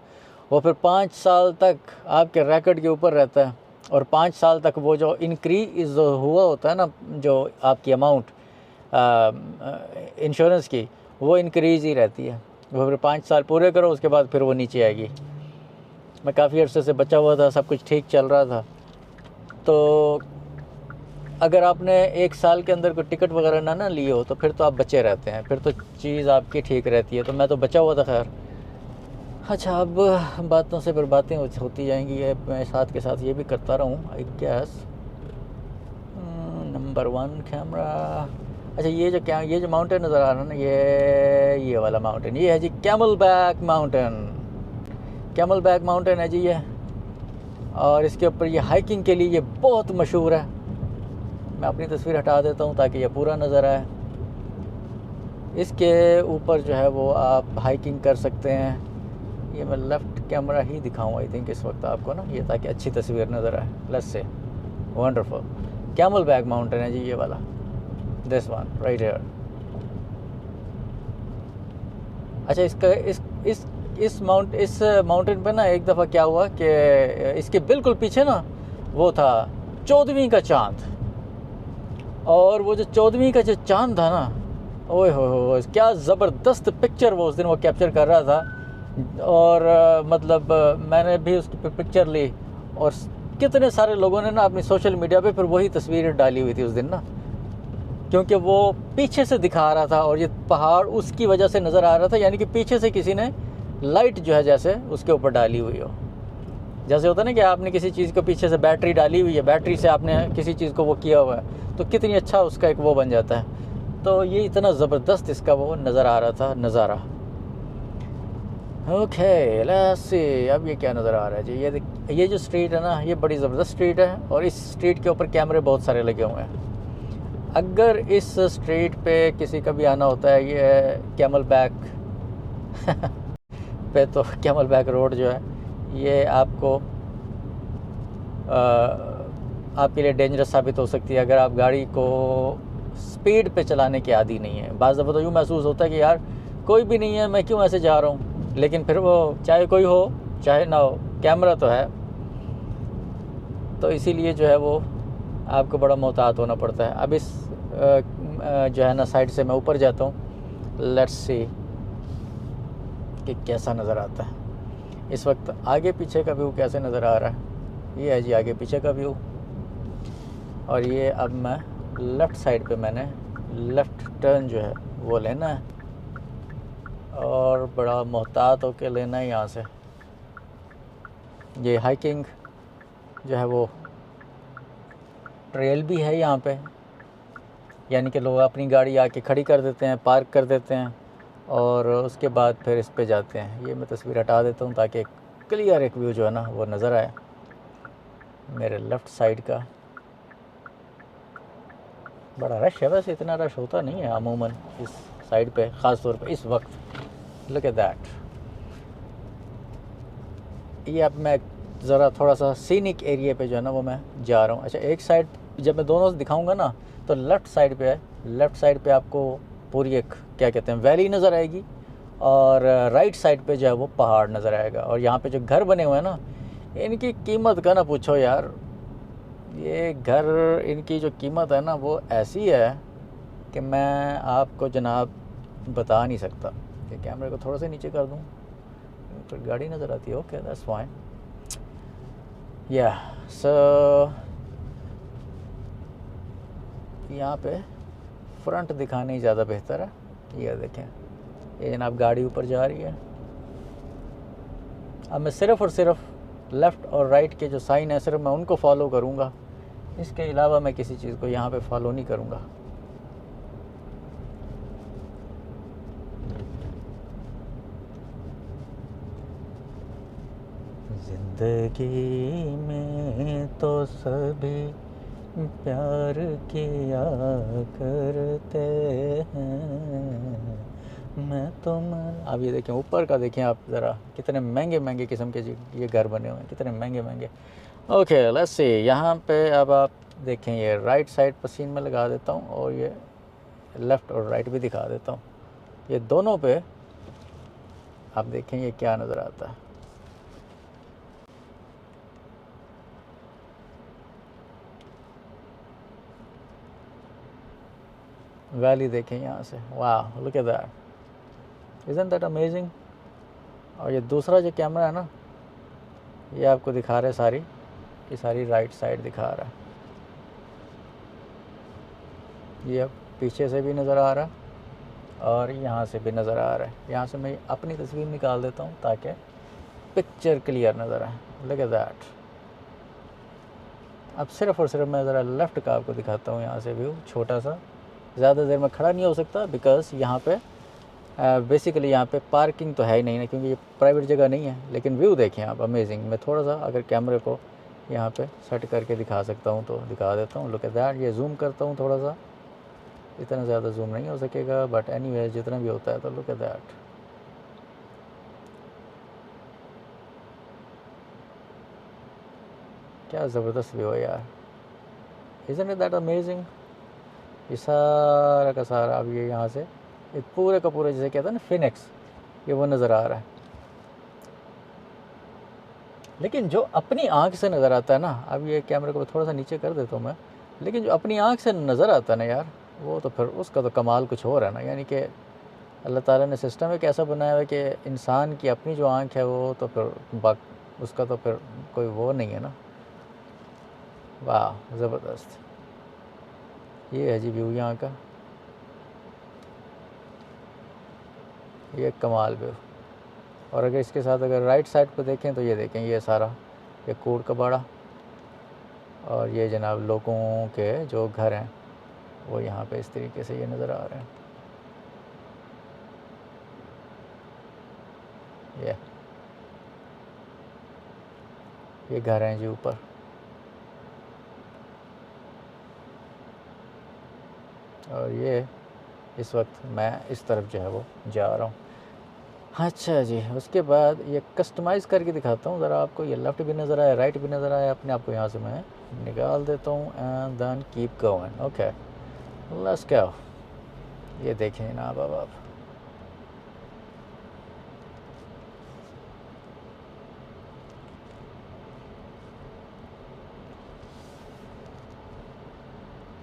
वो फिर 5 साल तक आपके रिकॉर्ड के ऊपर रहता है, और 5 साल तक वो जो इंक्रीज़ हुआ होता है ना, जो आपकी अमाउंट इंश्योरेंस की, वो इंक्रीज़ ही रहती है। वो फिर 5 साल पूरे करो, उसके बाद फिर वो नीचे आएगी। मैं काफ़ी अर्से से बचा हुआ था, सब कुछ ठीक चल रहा था। तो अगर आपने 1 साल के अंदर कोई टिकट वगैरह ना लिए हो तो फिर तो आप बचे रहते हैं, फिर तो चीज़ आपकी ठीक रहती है। तो मैं तो बचा हुआ था खैर। अच्छा अब बातों से फिर बातें होती जाएंगी, ये मैं साथ के साथ ये भी करता रहूँ आई गैस। Number 1 camera. अच्छा ये जो माउंटेन नज़र आ रहा है ना, ये वाला माउंटेन, ये है जी camel back mountain. Camel back mountain है जी ये, और इसके ऊपर ये हाइकिंग के लिए ये बहुत मशहूर है। मैं अपनी तस्वीर हटा देता हूँ ताकि ये पूरा नज़र आए। इसके ऊपर जो है वो आप हाइकिंग कर सकते हैं। ये मैं लेफ़्ट कैमरा ही दिखाऊँ आई थिंक इस वक्त आपको ना, ये ताकि अच्छी तस्वीर नज़र आए। Let's say wonderful camel back mountain है जी ये वाला, दिस वन राइट हियर। अच्छा इस माउंटेन पे ना एक दफ़ा क्या हुआ कि इसके बिल्कुल पीछे ना वो था 14वीं का चांद, और वो जो 14वीं का जो चांद था ना, ओए हो क्या ज़बरदस्त पिक्चर वो उस दिन वो कैप्चर कर रहा था। और मतलब मैंने भी उसकी पिक्चर ली, और कितने सारे लोगों ने ना अपनी सोशल मीडिया पे फिर वही तस्वीर डाली हुई थी उस दिन ना, क्योंकि वो पीछे से दिखा रहा था और ये पहाड़ उसकी वजह से नज़र आ रहा था। यानी कि पीछे से किसी ने लाइट जो है जैसे उसके ऊपर डाली हुई हो, जैसे होता है ना कि आपने किसी चीज़ को पीछे से बैटरी डाली हुई है, बैटरी से आपने किसी चीज़ को वो किया हुआ है, तो कितनी अच्छा उसका एक वो बन जाता है। तो ये इतना ज़बरदस्त इसका वो नज़र आ रहा था नज़ारा। ओके लेट्स सी, अब ये क्या नज़र आ रहा है जी, ये जो स्ट्रीट है ना, ये बड़ी ज़बरदस्त स्ट्रीट है, और इस स्ट्रीट के ऊपर कैमरे बहुत सारे लगे हुए हैं। अगर इस स्ट्रीट पे किसी का भी आना होता है, ये कैमल बैक पे, तो कैमल बैक रोड जो है ये आपके लिए डेंजरस साबित हो सकती है अगर आप गाड़ी को स्पीड पे चलाने के आदी नहीं है। बाज़ दफ़ा तो यूँ महसूस होता है कि यार कोई भी नहीं है, मैं क्यों ऐसे जा रहा हूँ, लेकिन फिर वो चाहे कोई हो चाहे ना हो, कैमरा तो है, तो इसीलिए जो है वो आपको बड़ा मोहतात होना पड़ता है। अब इस जो है ना साइड से मैं ऊपर जाता हूँ, लेट्स सी कि कैसा नज़र आता है। इस वक्त आगे पीछे का व्यू कैसे नज़र आ रहा है। ये है जी आगे पीछे का व्यू। और ये अब मैं लेफ़्ट साइड पे मैंने लेफ़्ट टर्न जो है वो लेना है, और बड़ा मोहतात होके लेना है यहाँ से। ये हाइकिंग जो है वो ट्रेल भी है यहाँ पे, यानी कि लोग अपनी गाड़ी आके खड़ी कर देते हैं, पार्क कर देते हैं, और उसके बाद फिर इस पे जाते हैं। ये मैं तस्वीर हटा देता हूँ ताकि क्लियर एक व्यू जो है ना वो नज़र आए मेरे लेफ़्ट साइड का। बड़ा रश है, वैसे इतना रश होता नहीं है अमूमन इस साइड पे, ख़ास तौर पे इस वक्त। Look at that. ये अब मैं ज़रा थोड़ा सा सीनिक एरिया पे जो है ना वो मैं जा रहा हूँ। अच्छा, एक साइड जब मैं दोनों से दिखाऊंगा ना तो लेफ़्ट साइड पे है, लेफ़्ट साइड पे आपको पूरी एक क्या कहते हैं वैली नज़र आएगी, और राइट साइड पे जो है वो पहाड़ नज़र आएगा। और यहाँ पे जो घर बने हुए हैं ना, इनकी कीमत का ना पूछो यार। ये घर, इनकी जो कीमत है ना वो ऐसी है कि मैं आपको जनाब बता नहीं सकता। कि कैमरे को थोड़ा सा नीचे कर दूँ तो गाड़ी नज़र आती है। Okay, that's fine. या सो यहाँ पे फ्रंट दिखाने ही ज़्यादा बेहतर है। ये देखें, ये जनाब गाड़ी ऊपर जा रही है। अब मैं सिर्फ़ और सिर्फ लेफ़्ट और राइट के जो साइन है सिर्फ मैं उनको फॉलो करूँगा, इसके अलावा मैं किसी चीज़ को यहाँ पे फॉलो नहीं करूँगा। ज़िंदगी में तो सभी प्यार किया करते हैं, मैं तो अब ये देखें ऊपर का, देखें आप ज़रा कितने महंगे महंगे किस्म के ये घर बने हुए हैं, कितने महंगे महंगे। Okay, let's see. यहाँ पे अब आप देखें, ये राइट साइड पर में लगा देता हूँ, और ये लेफ़्ट और राइट भी दिखा देता हूँ। ये दोनों पे आप देखें ये क्या नज़र आता है। वैली देखें यहाँ से, वाह, look at that, isn't that amazing. और ये दूसरा जो कैमरा है ना, ये आपको दिखा रहा है सारी की सारी राइट साइड दिखा रहा है। ये अब पीछे से भी नज़र आ रहा है और यहाँ से भी नज़र आ रहा है। यहाँ से मैं अपनी तस्वीर निकाल देता हूँ ताकि पिक्चर क्लियर नज़र आए। Look at that. अब सिर्फ़ और सिर्फ मैं ज़रा लेफ़्ट का आपको दिखाता हूँ यहाँ से व्यू, छोटा सा। ज़्यादा देर में खड़ा नहीं हो सकता बिकॉज़ यहाँ पे बेसिकली यहाँ पे पार्किंग तो है ही नहीं ना, क्योंकि ये प्राइवेट जगह नहीं है। लेकिन व्यू देखें आप, अमेजिंग। मैं थोड़ा सा अगर कैमरे को यहाँ पे सेट करके दिखा सकता हूँ तो दिखा देता हूँ। Look at that. ये जूम करता हूँ थोड़ा सा, इतना ज़्यादा जूम नहीं हो सकेगा, बट एनीवे जितना भी होता है तो लुक एट दैट। क्या ज़बरदस्त व्यू है यार, इज़न्ट इट दैट अमेजिंग। ये सारा का सारा अब ये यहाँ से ये पूरे का पूरा जैसे कहता है ना फिनिक्स, ये वो नज़र आ रहा है। लेकिन जो अपनी आँख से नज़र आता है ना, अब ये कैमरे को थोड़ा सा नीचे कर देता हूँ मैं, लेकिन जो अपनी आँख से नज़र आता है ना यार, वो तो फिर उसका तो कमाल कुछ और है ना। यानी कि अल्लाह ताला ने सिस्टम एक ऐसा बनाया है कि इंसान की अपनी जो आँख है वो तो फिर उसका तो फिर कोई वो नहीं है ना। वाह, ज़बरदस्त। ये है जी व्यू यहाँ का, ये कमाल व्यू। और अगर इसके साथ अगर राइट साइड पर देखें तो ये देखें, ये सारा ये कूड़ कबाड़ा, और ये जनाब लोगों के जो घर हैं वो यहाँ पे इस तरीके से ये नज़र आ रहे हैं। ये घर हैं जी ऊपर। और ये इस वक्त मैं इस तरफ जो है वो जा रहा हूँ। अच्छा जी, उसके बाद ये कस्टमाइज़ करके दिखाता हूँ ज़रा आपको। ये लेफ़्ट भी नज़र आया, राइट भी नज़र आया, अपने आप को यहाँ से मैं निकाल देता हूँ and then keep going. Okay, let's go. ये देखें जनाब, अब आप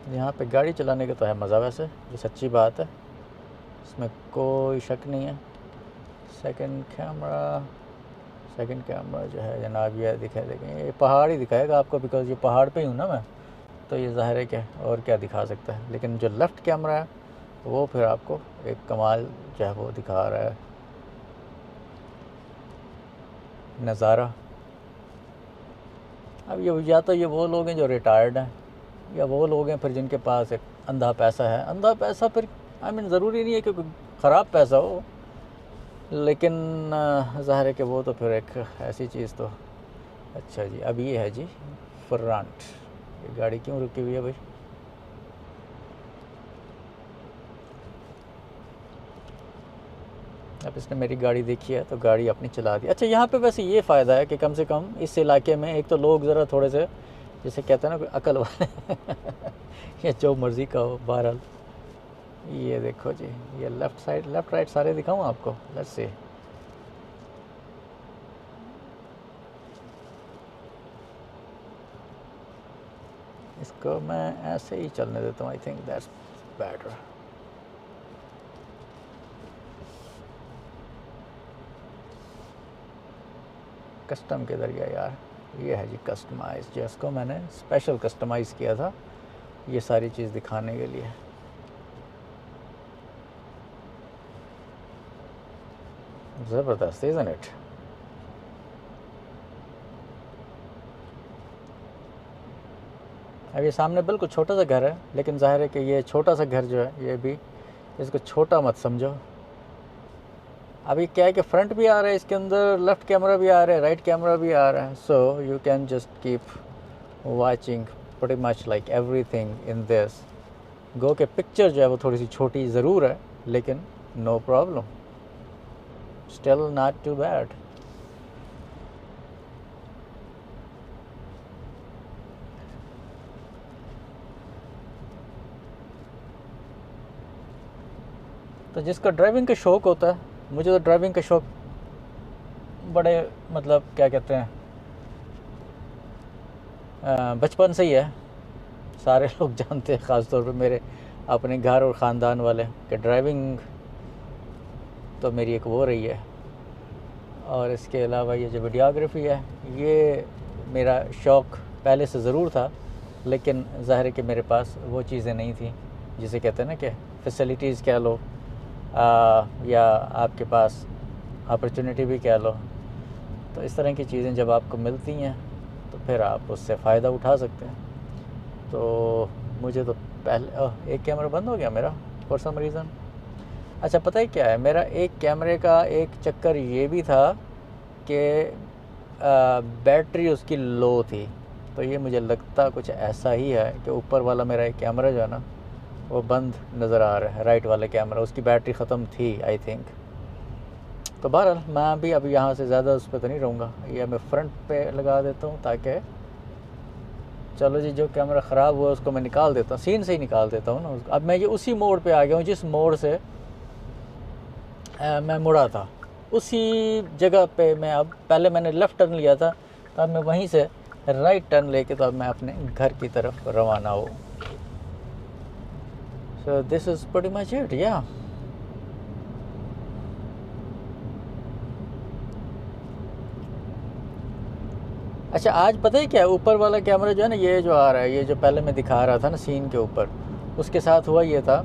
यहाँ पे गाड़ी चलाने का तो है मज़ा वैसे, जो सच्ची बात है, इसमें कोई शक नहीं है। सेकंड कैमरा सेकंड कैमरा जो है जनाब ये देखें ये पहाड़ ही दिखाएगा आपको, बिकॉज़ ये पहाड़ पे ही हूँ ना मैं, तो ये ज़ाहिर है कि और क्या दिखा सकता है। लेकिन जो लेफ़्ट कैमरा है वो फिर आपको एक कमाल जो है वो दिखा रहा है नज़ारा। अब ये या तो ये वो लोग हैं जो रिटायर्ड हैं, या वो लोग हैं फिर जिनके पास एक अंधा पैसा है। अंधा पैसा फिर ज़रूरी नहीं है कि ख़राब पैसा हो, लेकिन ज़ाहिर है कि वो तो फिर एक ऐसी चीज़ तो। अच्छा जी, अब ये है जी फ्रंट। ये गाड़ी क्यों रुकी हुई है भाई? अब इसने मेरी गाड़ी देखी है तो गाड़ी अपनी चला दी। अच्छा, यहाँ पे वैसे ये फ़ायदा है कि कम से कम इस इलाके में एक तो लोग ज़रा थोड़े से जिसे कहते हैं ना कोई अकल वाले या जो मर्ज़ी का हो। बहरहाल ये देखो जी, ये लेफ़्ट साइड लेफ़्ट राइट सारे दिखाऊँ आपको? Let's see. इसको मैं ऐसे ही चलने देता हूँ। I think that's better. Custom किधर गया यार? ये है जी कस्टमाइज़, जिसको मैंने स्पेशल कस्टमाइज़ किया था ये सारी चीज़ दिखाने के लिए। ज़बरदस्त, इज़न्ट इट? अब ये सामने बिल्कुल छोटा सा घर है, लेकिन ज़ाहिर है कि ये छोटा सा घर जो है ये भी, इसको छोटा मत समझो। अभी क्या है कि फ्रंट भी आ रहा है इसके अंदर, लेफ़्ट कैमरा भी आ रहा है, राइट कैमरा भी आ रहा है। So you can just keep watching pretty much like everything in this. गो के पिक्चर जो है वो थोड़ी सी छोटी ज़रूर है, लेकिन no problem, still not too bad. तो जिसका ड्राइविंग का शौक़ होता है, मुझे तो ड्राइविंग का शौक़ बड़े मतलब क्या कहते हैं बचपन से ही है। सारे लोग जानते हैं, ख़ास तौर पे मेरे अपने घर और ख़ानदान वाले, कि ड्राइविंग तो मेरी एक वो रही है। और इसके अलावा ये जो वीडियोग्राफी है ये मेरा शौक़ पहले से ज़रूर था, लेकिन ज़ाहिर है कि मेरे पास वो चीज़ें नहीं थी जिसे कहते हैं ना कि फैसिलिटीज़ कह लो, या आपके पास अपॉर्चुनिटी भी कह लो। तो इस तरह की चीज़ें जब आपको मिलती हैं तो फिर आप उससे फ़ायदा उठा सकते हैं। तो मुझे तो पहले एक कैमरा बंद हो गया मेरा फॉर सम रीज़न। अच्छा, पता है क्या है, मेरा एक कैमरे का एक चक्कर ये भी था कि बैटरी उसकी लो थी। तो ये मुझे लगता कुछ ऐसा ही है कि ऊपर वाला मेरा एक कैमरा जो है ना वो बंद नज़र आ रहा है। राइट वाले कैमरा उसकी बैटरी ख़त्म थी आई थिंक। तो बहरहाल मैं भी अब यहाँ से ज़्यादा उस पर तो नहीं रहूँगा, ये मैं फ्रंट पे लगा देता हूँ ताकि चलो जी जो कैमरा ख़राब हुआ उसको मैं निकाल देता हूँ, सीन से ही निकाल देता हूँ ना उसको। अब मैं ये उसी मोड़ पे आ गया हूँ जिस मोड़ से मैं मुड़ा था, उसी जगह पे मैं अब, पहले मैंने लेफ़्ट टर्न लिया था तो अब मैं वहीं से राइट टर्न लेके तो अब मैं अपने घर की तरफ रवाना हूँ। So this is pretty much it या। अच्छा, आज पता है क्या, ऊपर वाला कैमरा जो है ना ये जो आ रहा है, ये जो पहले मैं दिखा रहा था ना सीन के ऊपर, उसके साथ हुआ ये था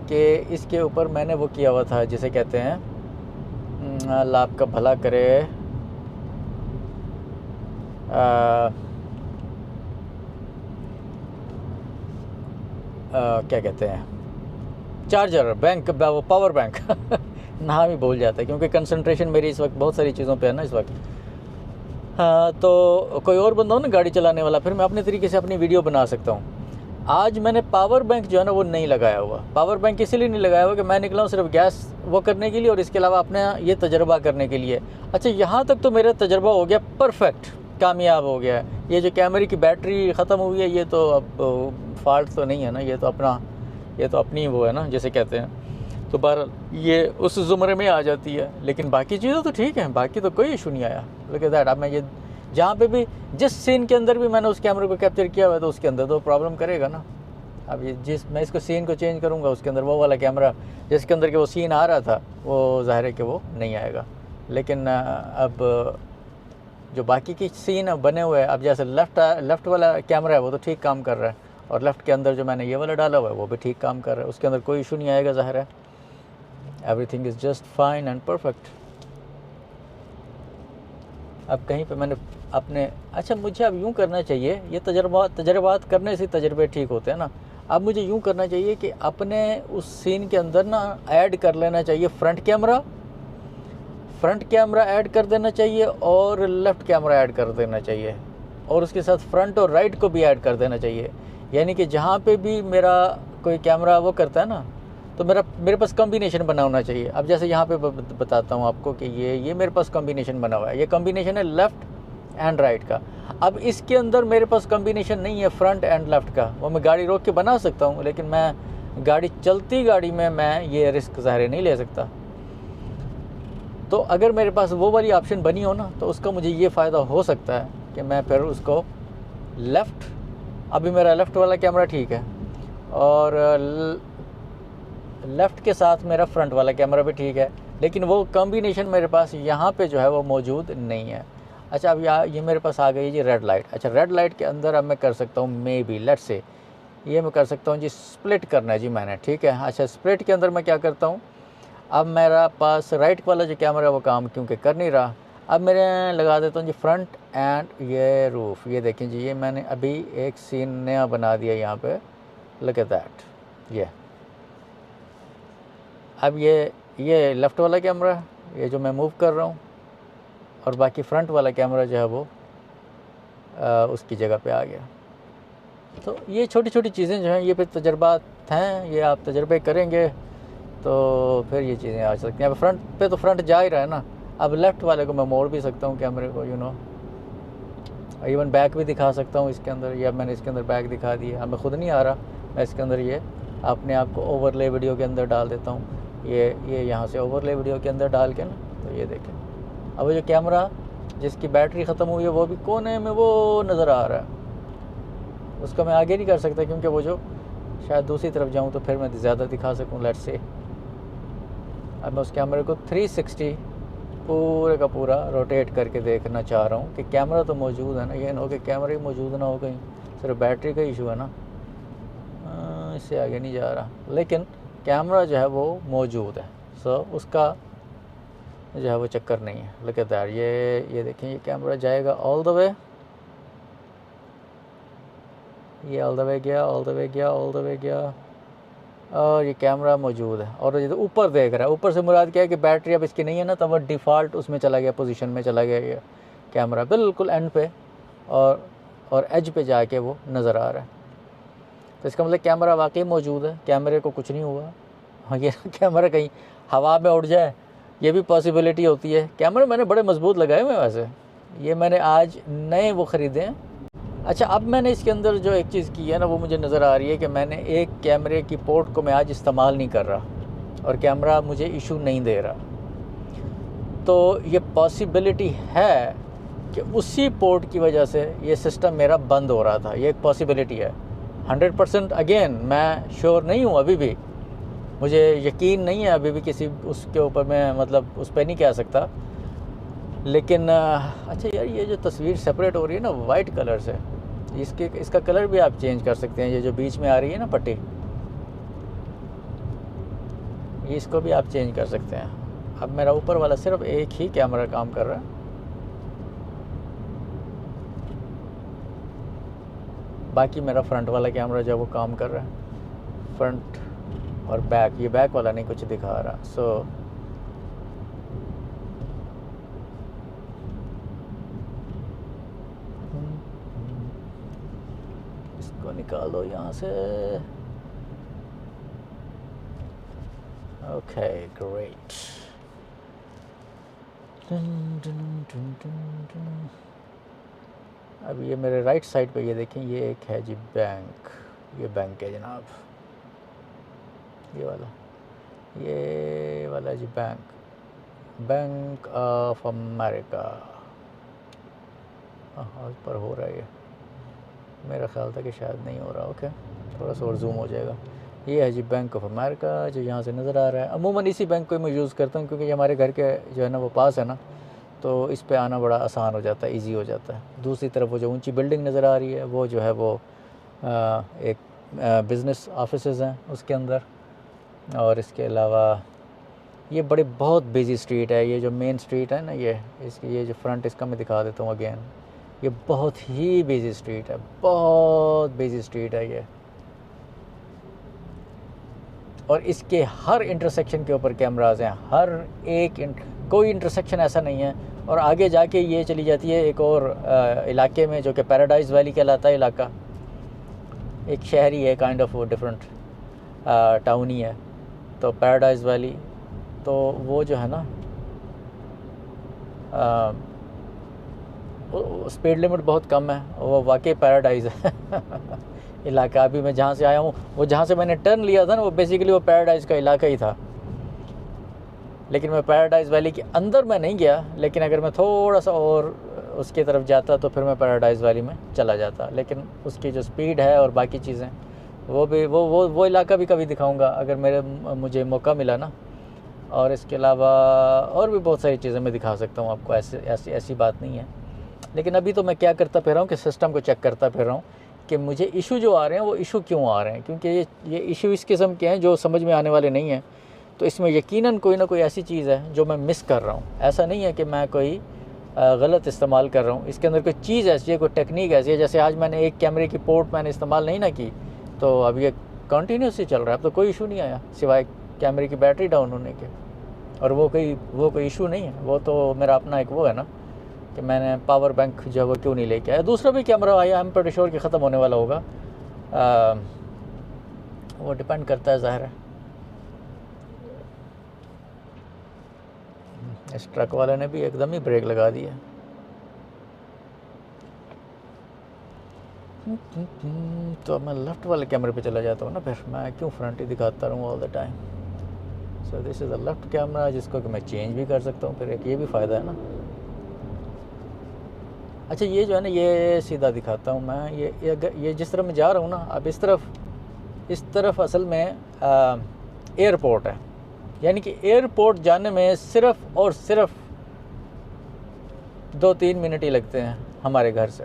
कि इसके ऊपर मैंने वो किया हुआ था जिसे कहते हैं अल्लाह आपका भला करे, क्या कहते हैं, चार्जर बैंक, वो पावर बैंक नाम ही भूल जाता है क्योंकि कंसंट्रेशन मेरी इस वक्त बहुत सारी चीज़ों पे है ना इस वक्त। हाँ, तो कोई और बंदा हो ना गाड़ी चलाने वाला, फिर मैं अपने तरीके से अपनी वीडियो बना सकता हूँ। आज मैंने पावर बैंक जो है ना वो नहीं लगाया हुआ। पावर बैंक इसलिए नहीं लगाया हुआ कि मैं निकला हूँ सिर्फ गैस वो करने के लिए और इसके अलावा अपने ये तजर्बा करने के लिए। अच्छा, यहाँ तक तो मेरा तजर्बा हो गया परफेक्ट, कामयाब हो गया है। ये जो कैमरे की बैटरी ख़त्म हुई है ये तो अब फॉल्ट तो नहीं है ना, ये तो अपनी वो है ना जिसे कहते हैं। तो बहरहाल ये उस ज़ुमरे में आ जाती है, लेकिन बाकी चीज़ें तो ठीक हैं, बाकी तो कोई इशू नहीं आया। लेकिन दैट अब मैं ये जहाँ पे भी जिस सीन के अंदर भी मैंने उस कैमरे को कैप्चर किया हुआ है तो उसके अंदर तो प्रॉब्लम करेगा ना। अब ये जिस मैं इसको सीन को चेंज करूँगा उसके अंदर वो वाला कैमरा जिसके अंदर के वो सीन आ रहा था वो ज़ाहिर है कि वो नहीं आएगा। लेकिन अब जो बाकी की सीन बने हुए हैं, अब जैसे लेफ़्ट वाला कैमरा है वो तो ठीक काम कर रहा है, और लेफ़्ट के अंदर जो मैंने ये वाला डाला हुआ है वो भी ठीक काम कर रहा है, उसके अंदर कोई इशू नहीं आएगा, ज़ाहिर है everything is just fine and perfect. अब कहीं पे मैंने अपने, अच्छा मुझे अब यूँ करना चाहिए, ये तजर्बात करने से तजर्बे ठीक होते हैं ना। अब मुझे यूँ करना चाहिए कि अपने उस सीन के अंदर ना ऐड कर लेना चाहिए फ्रंट कैमरा ऐड कर देना चाहिए, और लेफ़्ट कैमरा ऐड कर देना चाहिए, और उसके साथ फ्रंट और राइट को भी ऐड कर देना चाहिए। यानी कि जहाँ पे भी मेरा कोई कैमरा वो करता है ना, तो मेरे पास कॉम्बिनेशन बना होना चाहिए। अब जैसे यहाँ पे बताता हूँ आपको कि ये मेरे पास कॉम्बिनेशन बना हुआ है, ये कॉम्बिनेशन है लेफ़्ट एंड राइट का। अब इसके अंदर मेरे पास कॉम्बिनेशन नहीं है फ्रंट एंड लेफ़्ट का, वो मैं गाड़ी रोक के बना सकता हूँ, लेकिन मैं चलती गाड़ी में मैं ये रिस्क ज़ाहिर नहीं ले सकता। तो अगर मेरे पास वो वाली ऑप्शन बनी हो ना, तो उसका मुझे ये फ़ायदा हो सकता है कि मैं फिर उसको लेफ़्ट, अभी मेरा लेफ़्ट वाला कैमरा ठीक है, और लेफ़्ट के साथ मेरा फ्रंट वाला कैमरा भी ठीक है, लेकिन वो कॉम्बिनेशन मेरे पास यहाँ पे जो है वो मौजूद नहीं है। अच्छा, अब ये मेरे पास आ गई जी रेड लाइट। अच्छा, रेड लाइट के अंदर अब मैं कर सकता हूँ मे बी लेट्स से ये मैं कर सकता हूँ जी, स्प्लिट करना है जी मैंने, ठीक है। अच्छा, स्प्लिट के अंदर मैं क्या करता हूँ, अब मेरा पास राइट वाला जो कैमरा है वो काम क्योंकि कर नहीं रहा, अब मेरे लगा देता हूँ जी फ्रंट एंड ये रूफ़। ये देखें जी, ये मैंने अभी एक सीन नया बना दिया यहाँ पे, लुक एट दैट। ये अब ये लेफ़्ट वाला कैमरा है, ये जो मैं मूव कर रहा हूँ, और बाकी फ्रंट वाला कैमरा जो है वो उसकी जगह पे आ गया। तो ये छोटी छोटी चीज़ें जो हैं, ये फिर तजर्बात हैं, ये आप तजर्बे करेंगे तो फिर ये चीज़ें आ सकती हैं। अब फ्रंट पे तो फ्रंट जा ही रहा है ना, अब लेफ़्ट वाले को मैं मोड़ भी सकता हूँ कैमरे को, यू नो, इवन बैक भी दिखा सकता हूँ इसके अंदर। या मैंने इसके अंदर बैक दिखा दिया, अब मैं खुद नहीं आ रहा, मैं इसके अंदर ये अपने आप को ओवरले वीडियो के अंदर डाल देता हूँ। ये यहाँ से ओवरले वीडियो के अंदर डाल के ना, तो ये देखें, अब जो कैमरा जिसकी बैटरी ख़त्म हुई है वो भी कोने में वो नज़र आ रहा है, उसका मैं आगे नहीं कर सकता क्योंकि वो जो शायद दूसरी तरफ जाऊँ तो फिर मैं ज़्यादा दिखा सकूँ, लेट्स से। अब मैं उस कैमरे को 360 पूरे का पूरा रोटेट करके देखना चाह रहा हूँ कि कैमरा तो मौजूद है ना, ये ना हो कि कैमरा ही मौजूद ना हो, कहीं सिर्फ बैटरी का इशू है ना, इससे आगे नहीं जा रहा, लेकिन कैमरा जो है वो मौजूद है। सो उसका जो है वो चक्कर नहीं है। लुक एट दैट, ये देखें, ये कैमरा जाएगा ऑल द वे, ये ऑल द वे गया, ऑल द वे गया, ऑल द वे गया, और ये कैमरा मौजूद है। और ये तो ऊपर देख रहा है, ऊपर से मुराद क्या है कि बैटरी अब इसकी नहीं है ना, तो वो डिफ़ॉल्ट उसमें चला गया, पोजीशन में चला गया ये कैमरा बिल्कुल एंड पे, और एज पे जाके वो नज़र आ रहा है। तो इसका मतलब कैमरा वाकई मौजूद है, कैमरे को कुछ नहीं हुआ। हाँ, ये कैमरा कहीं हवा में उड़ जाए, ये भी पॉसिबिलिटी होती है। कैमरे मैंने बड़े मजबूत लगाए हुए हैं वैसे, ये मैंने आज नए वो ख़रीदे हैं। अच्छा, अब मैंने इसके अंदर जो एक चीज़ की है ना, वो मुझे नज़र आ रही है कि मैंने एक कैमरे की पोर्ट को मैं आज इस्तेमाल नहीं कर रहा, और कैमरा मुझे इशू नहीं दे रहा। तो ये पॉसिबिलिटी है कि उसी पोर्ट की वजह से ये सिस्टम मेरा बंद हो रहा था, ये एक पॉसिबिलिटी है। 100% अगेन मैं श्योर नहीं हूँ, अभी भी मुझे यकीन नहीं है अभी भी किसी उसके ऊपर, मैं मतलब उस पर नहीं कह सकता। लेकिन अच्छा यार, ये जो तस्वीर सेपरेट हो रही है ना वाइट कलर से, इसका कलर भी आप चेंज कर सकते हैं। ये जो बीच में आ रही है ना पट्टी, ये इसको भी आप चेंज कर सकते हैं। अब मेरा ऊपर वाला सिर्फ एक ही कैमरा काम कर रहा है, बाकी मेरा फ्रंट वाला कैमरा जो वो काम कर रहा है। फ्रंट और बैक, ये बैक वाला नहीं कुछ दिखा रहा। सो इसको निकालो यहाँ से। Okay great. अब ये मेरे राइट साइड पे ये देखें, ये एक है जी बैंक, ये बैंक है जनाब, ये वाला जी बैंक ऑफ अमेरिका। हाँ, इस पर हो रहा है, ये मेरा ख्याल था कि शायद नहीं हो रहा। ओके, थोड़ा सा और जूम हो जाएगा। ये है जी बैंक ऑफ अमेरिका जो यहाँ से नज़र आ रहा है। अमूमन इसी बैंक को मैं यूज़ करता हूँ क्योंकि ये हमारे घर के जो है ना वो पास है ना, तो इस पे आना बड़ा आसान हो जाता है, इजी हो जाता है। दूसरी तरफ वो जो ऊंची बिल्डिंग नज़र आ रही है वो जो है वो एक बिज़नेस ऑफिसेज हैं उसके अंदर। और इसके अलावा ये बड़ी बहुत बिजी स्ट्रीट है, ये जो मेन स्ट्रीट है ना, ये जो फ्रंट इसका मैं दिखा देता हूँ अगेन। ये बहुत ही बिजी स्ट्रीट है, बहुत बिजी स्ट्रीट है ये। और इसके हर इंटरसेक्शन के ऊपर कैमराज हैं, हर एक कोई इंटरसेक्शन ऐसा नहीं है। और आगे जाके ये चली जाती है एक और इलाके में जो कि पैराडाइज़ वैली कहलाता है इलाका। एक शहर ही है, काइंड ऑफ वो डिफरेंट टाउन ही है। तो पैराडाइज़ वैली, तो वो जो है ना स्पीड लिमिट बहुत कम है, वो वाकई पैराडाइज़ है इलाका। अभी मैं जहाँ से आया हूँ, वो जहाँ से मैंने टर्न लिया था ना, वो बेसिकली वो पैराडाइज़ का इलाका ही था। लेकिन मैं पैराडाइज़ वैली के अंदर मैं नहीं गया, लेकिन अगर मैं थोड़ा सा और उसकी तरफ जाता तो फिर मैं पैराडाइज़ वैली में चला जाता। लेकिन उसकी जो स्पीड है और बाकी चीज़ें, वो भी वो इलाका भी कभी दिखाऊंगा अगर मुझे मौका मिला ना। और इसके अलावा और भी बहुत सारी चीज़ें मैं दिखा सकता हूँ आपको, ऐसी बात नहीं है। लेकिन अभी तो मैं क्या करता फिर रहा हूँ कि सिस्टम को चेक करता फिर रहा हूँ कि मुझे इशू जो आ रहे हैं वो इशू क्यों आ रहे हैं, क्योंकि ये इशू इस किस्म के हैं जो समझ में आने वाले नहीं हैं। तो इसमें यकीनन कोई ना कोई ऐसी चीज़ है जो मैं मिस कर रहा हूँ। ऐसा नहीं है कि मैं कोई गलत इस्तेमाल कर रहा हूँ, इसके अंदर कोई चीज़ ऐसी है, कोई टेक्निक ऐसी है। जैसे आज मैंने एक कैमरे की पोर्ट मैंने इस्तेमाल नहीं ना की, तो अब ये कंटिन्यूसली चल रहा है, अब तो कोई इशू नहीं आया सिवाय कैमरे की बैटरी डाउन होने के। और वो कोई इशू नहीं है, वो तो मेरा अपना एक वो है ना कि मैंने पावर बैंक जो है वो क्यों नहीं लेके आया। दूसरा भी कैमरा आया, हम प्रीटी श्योर कि ख़त्म होने वाला होगा। वो डिपेंड करता है, ज़ाहिर है। इस ट्रक वाले ने भी एकदम ही ब्रेक लगा दिया। तो मैं लेफ़्ट वाले कैमरे पे चला जाता हूँ ना, फिर मैं क्यों फ्रंट ही दिखाता रहूँ all the time. So this is a left camera जिसको कि मैं चेंज भी कर सकता हूँ, फिर एक ये भी फ़ायदा है ना। अच्छा, ये जो है ना, ये सीधा दिखाता हूँ मैं। ये जिस तरह मैं जा रहा हूँ ना, अब इस तरफ असल में एयरपोर्ट है। यानी कि एयरपोर्ट जाने में सिर्फ़ और सिर्फ 2-3 मिनट ही लगते हैं हमारे घर से।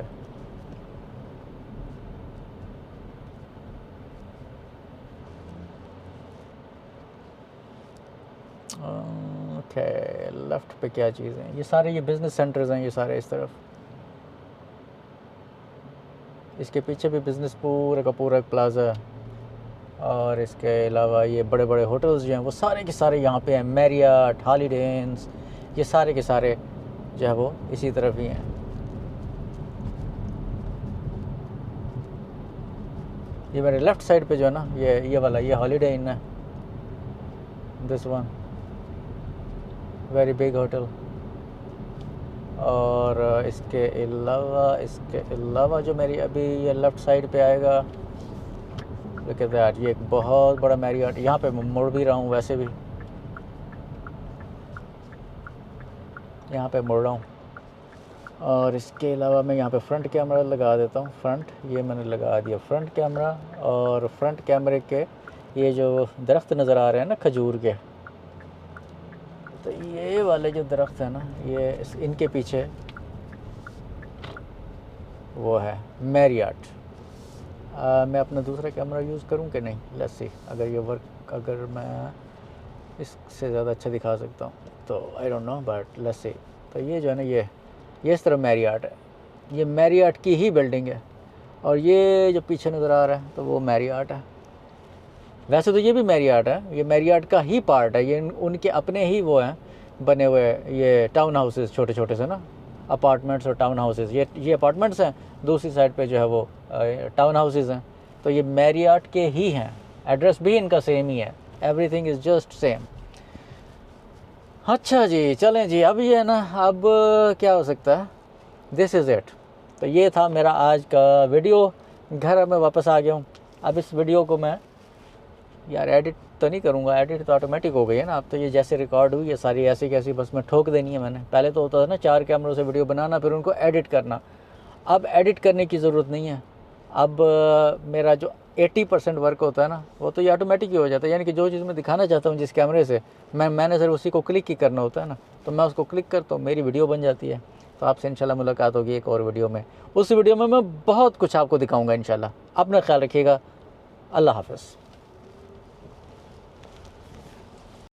ओके, लेफ़्ट पे क्या चीज़ है? ये सारे ये बिज़नेस सेंटर्स हैं, ये सारे इस तरफ। इसके पीछे भी बिज़नेस पूरा का पूरा एक प्लाज़ा है। और इसके अलावा ये बड़े बड़े होटल्स जो हैं वो सारे के सारे यहाँ पे हैं। मैरियट, हॉलिडे इंस, ये सारे के सारे जो है वो इसी तरफ ही हैं। ये मेरे लेफ़्ट साइड पे जो है ना, ये वाला ये हॉलिडे इन है, this one very big hotel. और इसके अलावा जो मेरी अभी ये लेफ़्ट साइड पे आएगा, लुक एट दैट, ये एक बहुत बड़ा मैरियट। यहाँ पे मैं मुड़ भी रहा हूँ, वैसे भी यहाँ पे मुड़ रहा हूँ। और इसके अलावा मैं यहाँ पे फ्रंट कैमरा लगा देता हूँ। फ्रंट ये मैंने लगा दिया फ्रंट कैमरा। और फ्रंट कैमरे के ये जो दरख्त नज़र आ रहे हैं ना खजूर के, तो ये वाले जो दरख्त है ना, ये इनके पीछे वो है मैरियट। मैं अपना दूसरा कैमरा यूज़ करूं कि नहीं, लेट्स सी। अगर मैं इससे ज़्यादा अच्छा दिखा सकता हूं तो आई don't no, but let's see. तो ये जो है ना, ये इस तरह मैरियट है, ये मैरियट की ही बिल्डिंग है। और ये जो पीछे नज़र आ रहा है तो वो मैरियट है। वैसे तो ये भी मैरियट है, ये मैरियट का ही पार्ट है। ये उनके अपने ही वो हैं बने हुए, ये टाउन हाउसेस छोटे छोटे से ना, अपार्टमेंट्स और टाउन हाउसेस। ये अपार्टमेंट्स हैं, दूसरी साइड पे जो है वो टाउन हाउसेस हैं। तो ये मैरियट के ही हैं, एड्रेस भी इनका सेम ही है, एवरीथिंग इज़ जस्ट सेम। अच्छा जी, चलें जी, अब ये है ना, अब क्या हो सकता है, दिस इज़ इट। तो ये था मेरा आज का वीडियो। घर मैं वापस आ गया हूँ। अब इस वीडियो को मैं यार एडिट तो नहीं करूँगा, एडिट तो ऑटोमेटिक हो गई है ना अब तो। ये जैसे रिकॉर्ड हुई है सारी ऐसी कैसी बस मैं ठोक देनी है मैंने। पहले तो होता था ना 4 कैमरों से वीडियो बनाना, फिर उनको एडिट करना। अब एडिट करने की ज़रूरत नहीं है। अब मेरा जो 80% वर्क होता है ना, वो तो ये ऑटोमेटिक ही हो जाता है। यानी कि जो चीज़ मैं दिखाना चाहता हूँ जिस कैमरे से, मैंने सिर्फ उसी को क्लिक ही करना होता है ना, तो मैं उसको क्लिक करता हूँ, मेरी वीडियो बन जाती है। तो आपसे इंशाल्लाह मुलाकात होगी एक और वीडियो में। उस वीडियो में मैं बहुत कुछ आपको दिखाऊँगा इंशाल्लाह। अपना ख्याल रखिएगा। अल्लाह हाफ़िज़।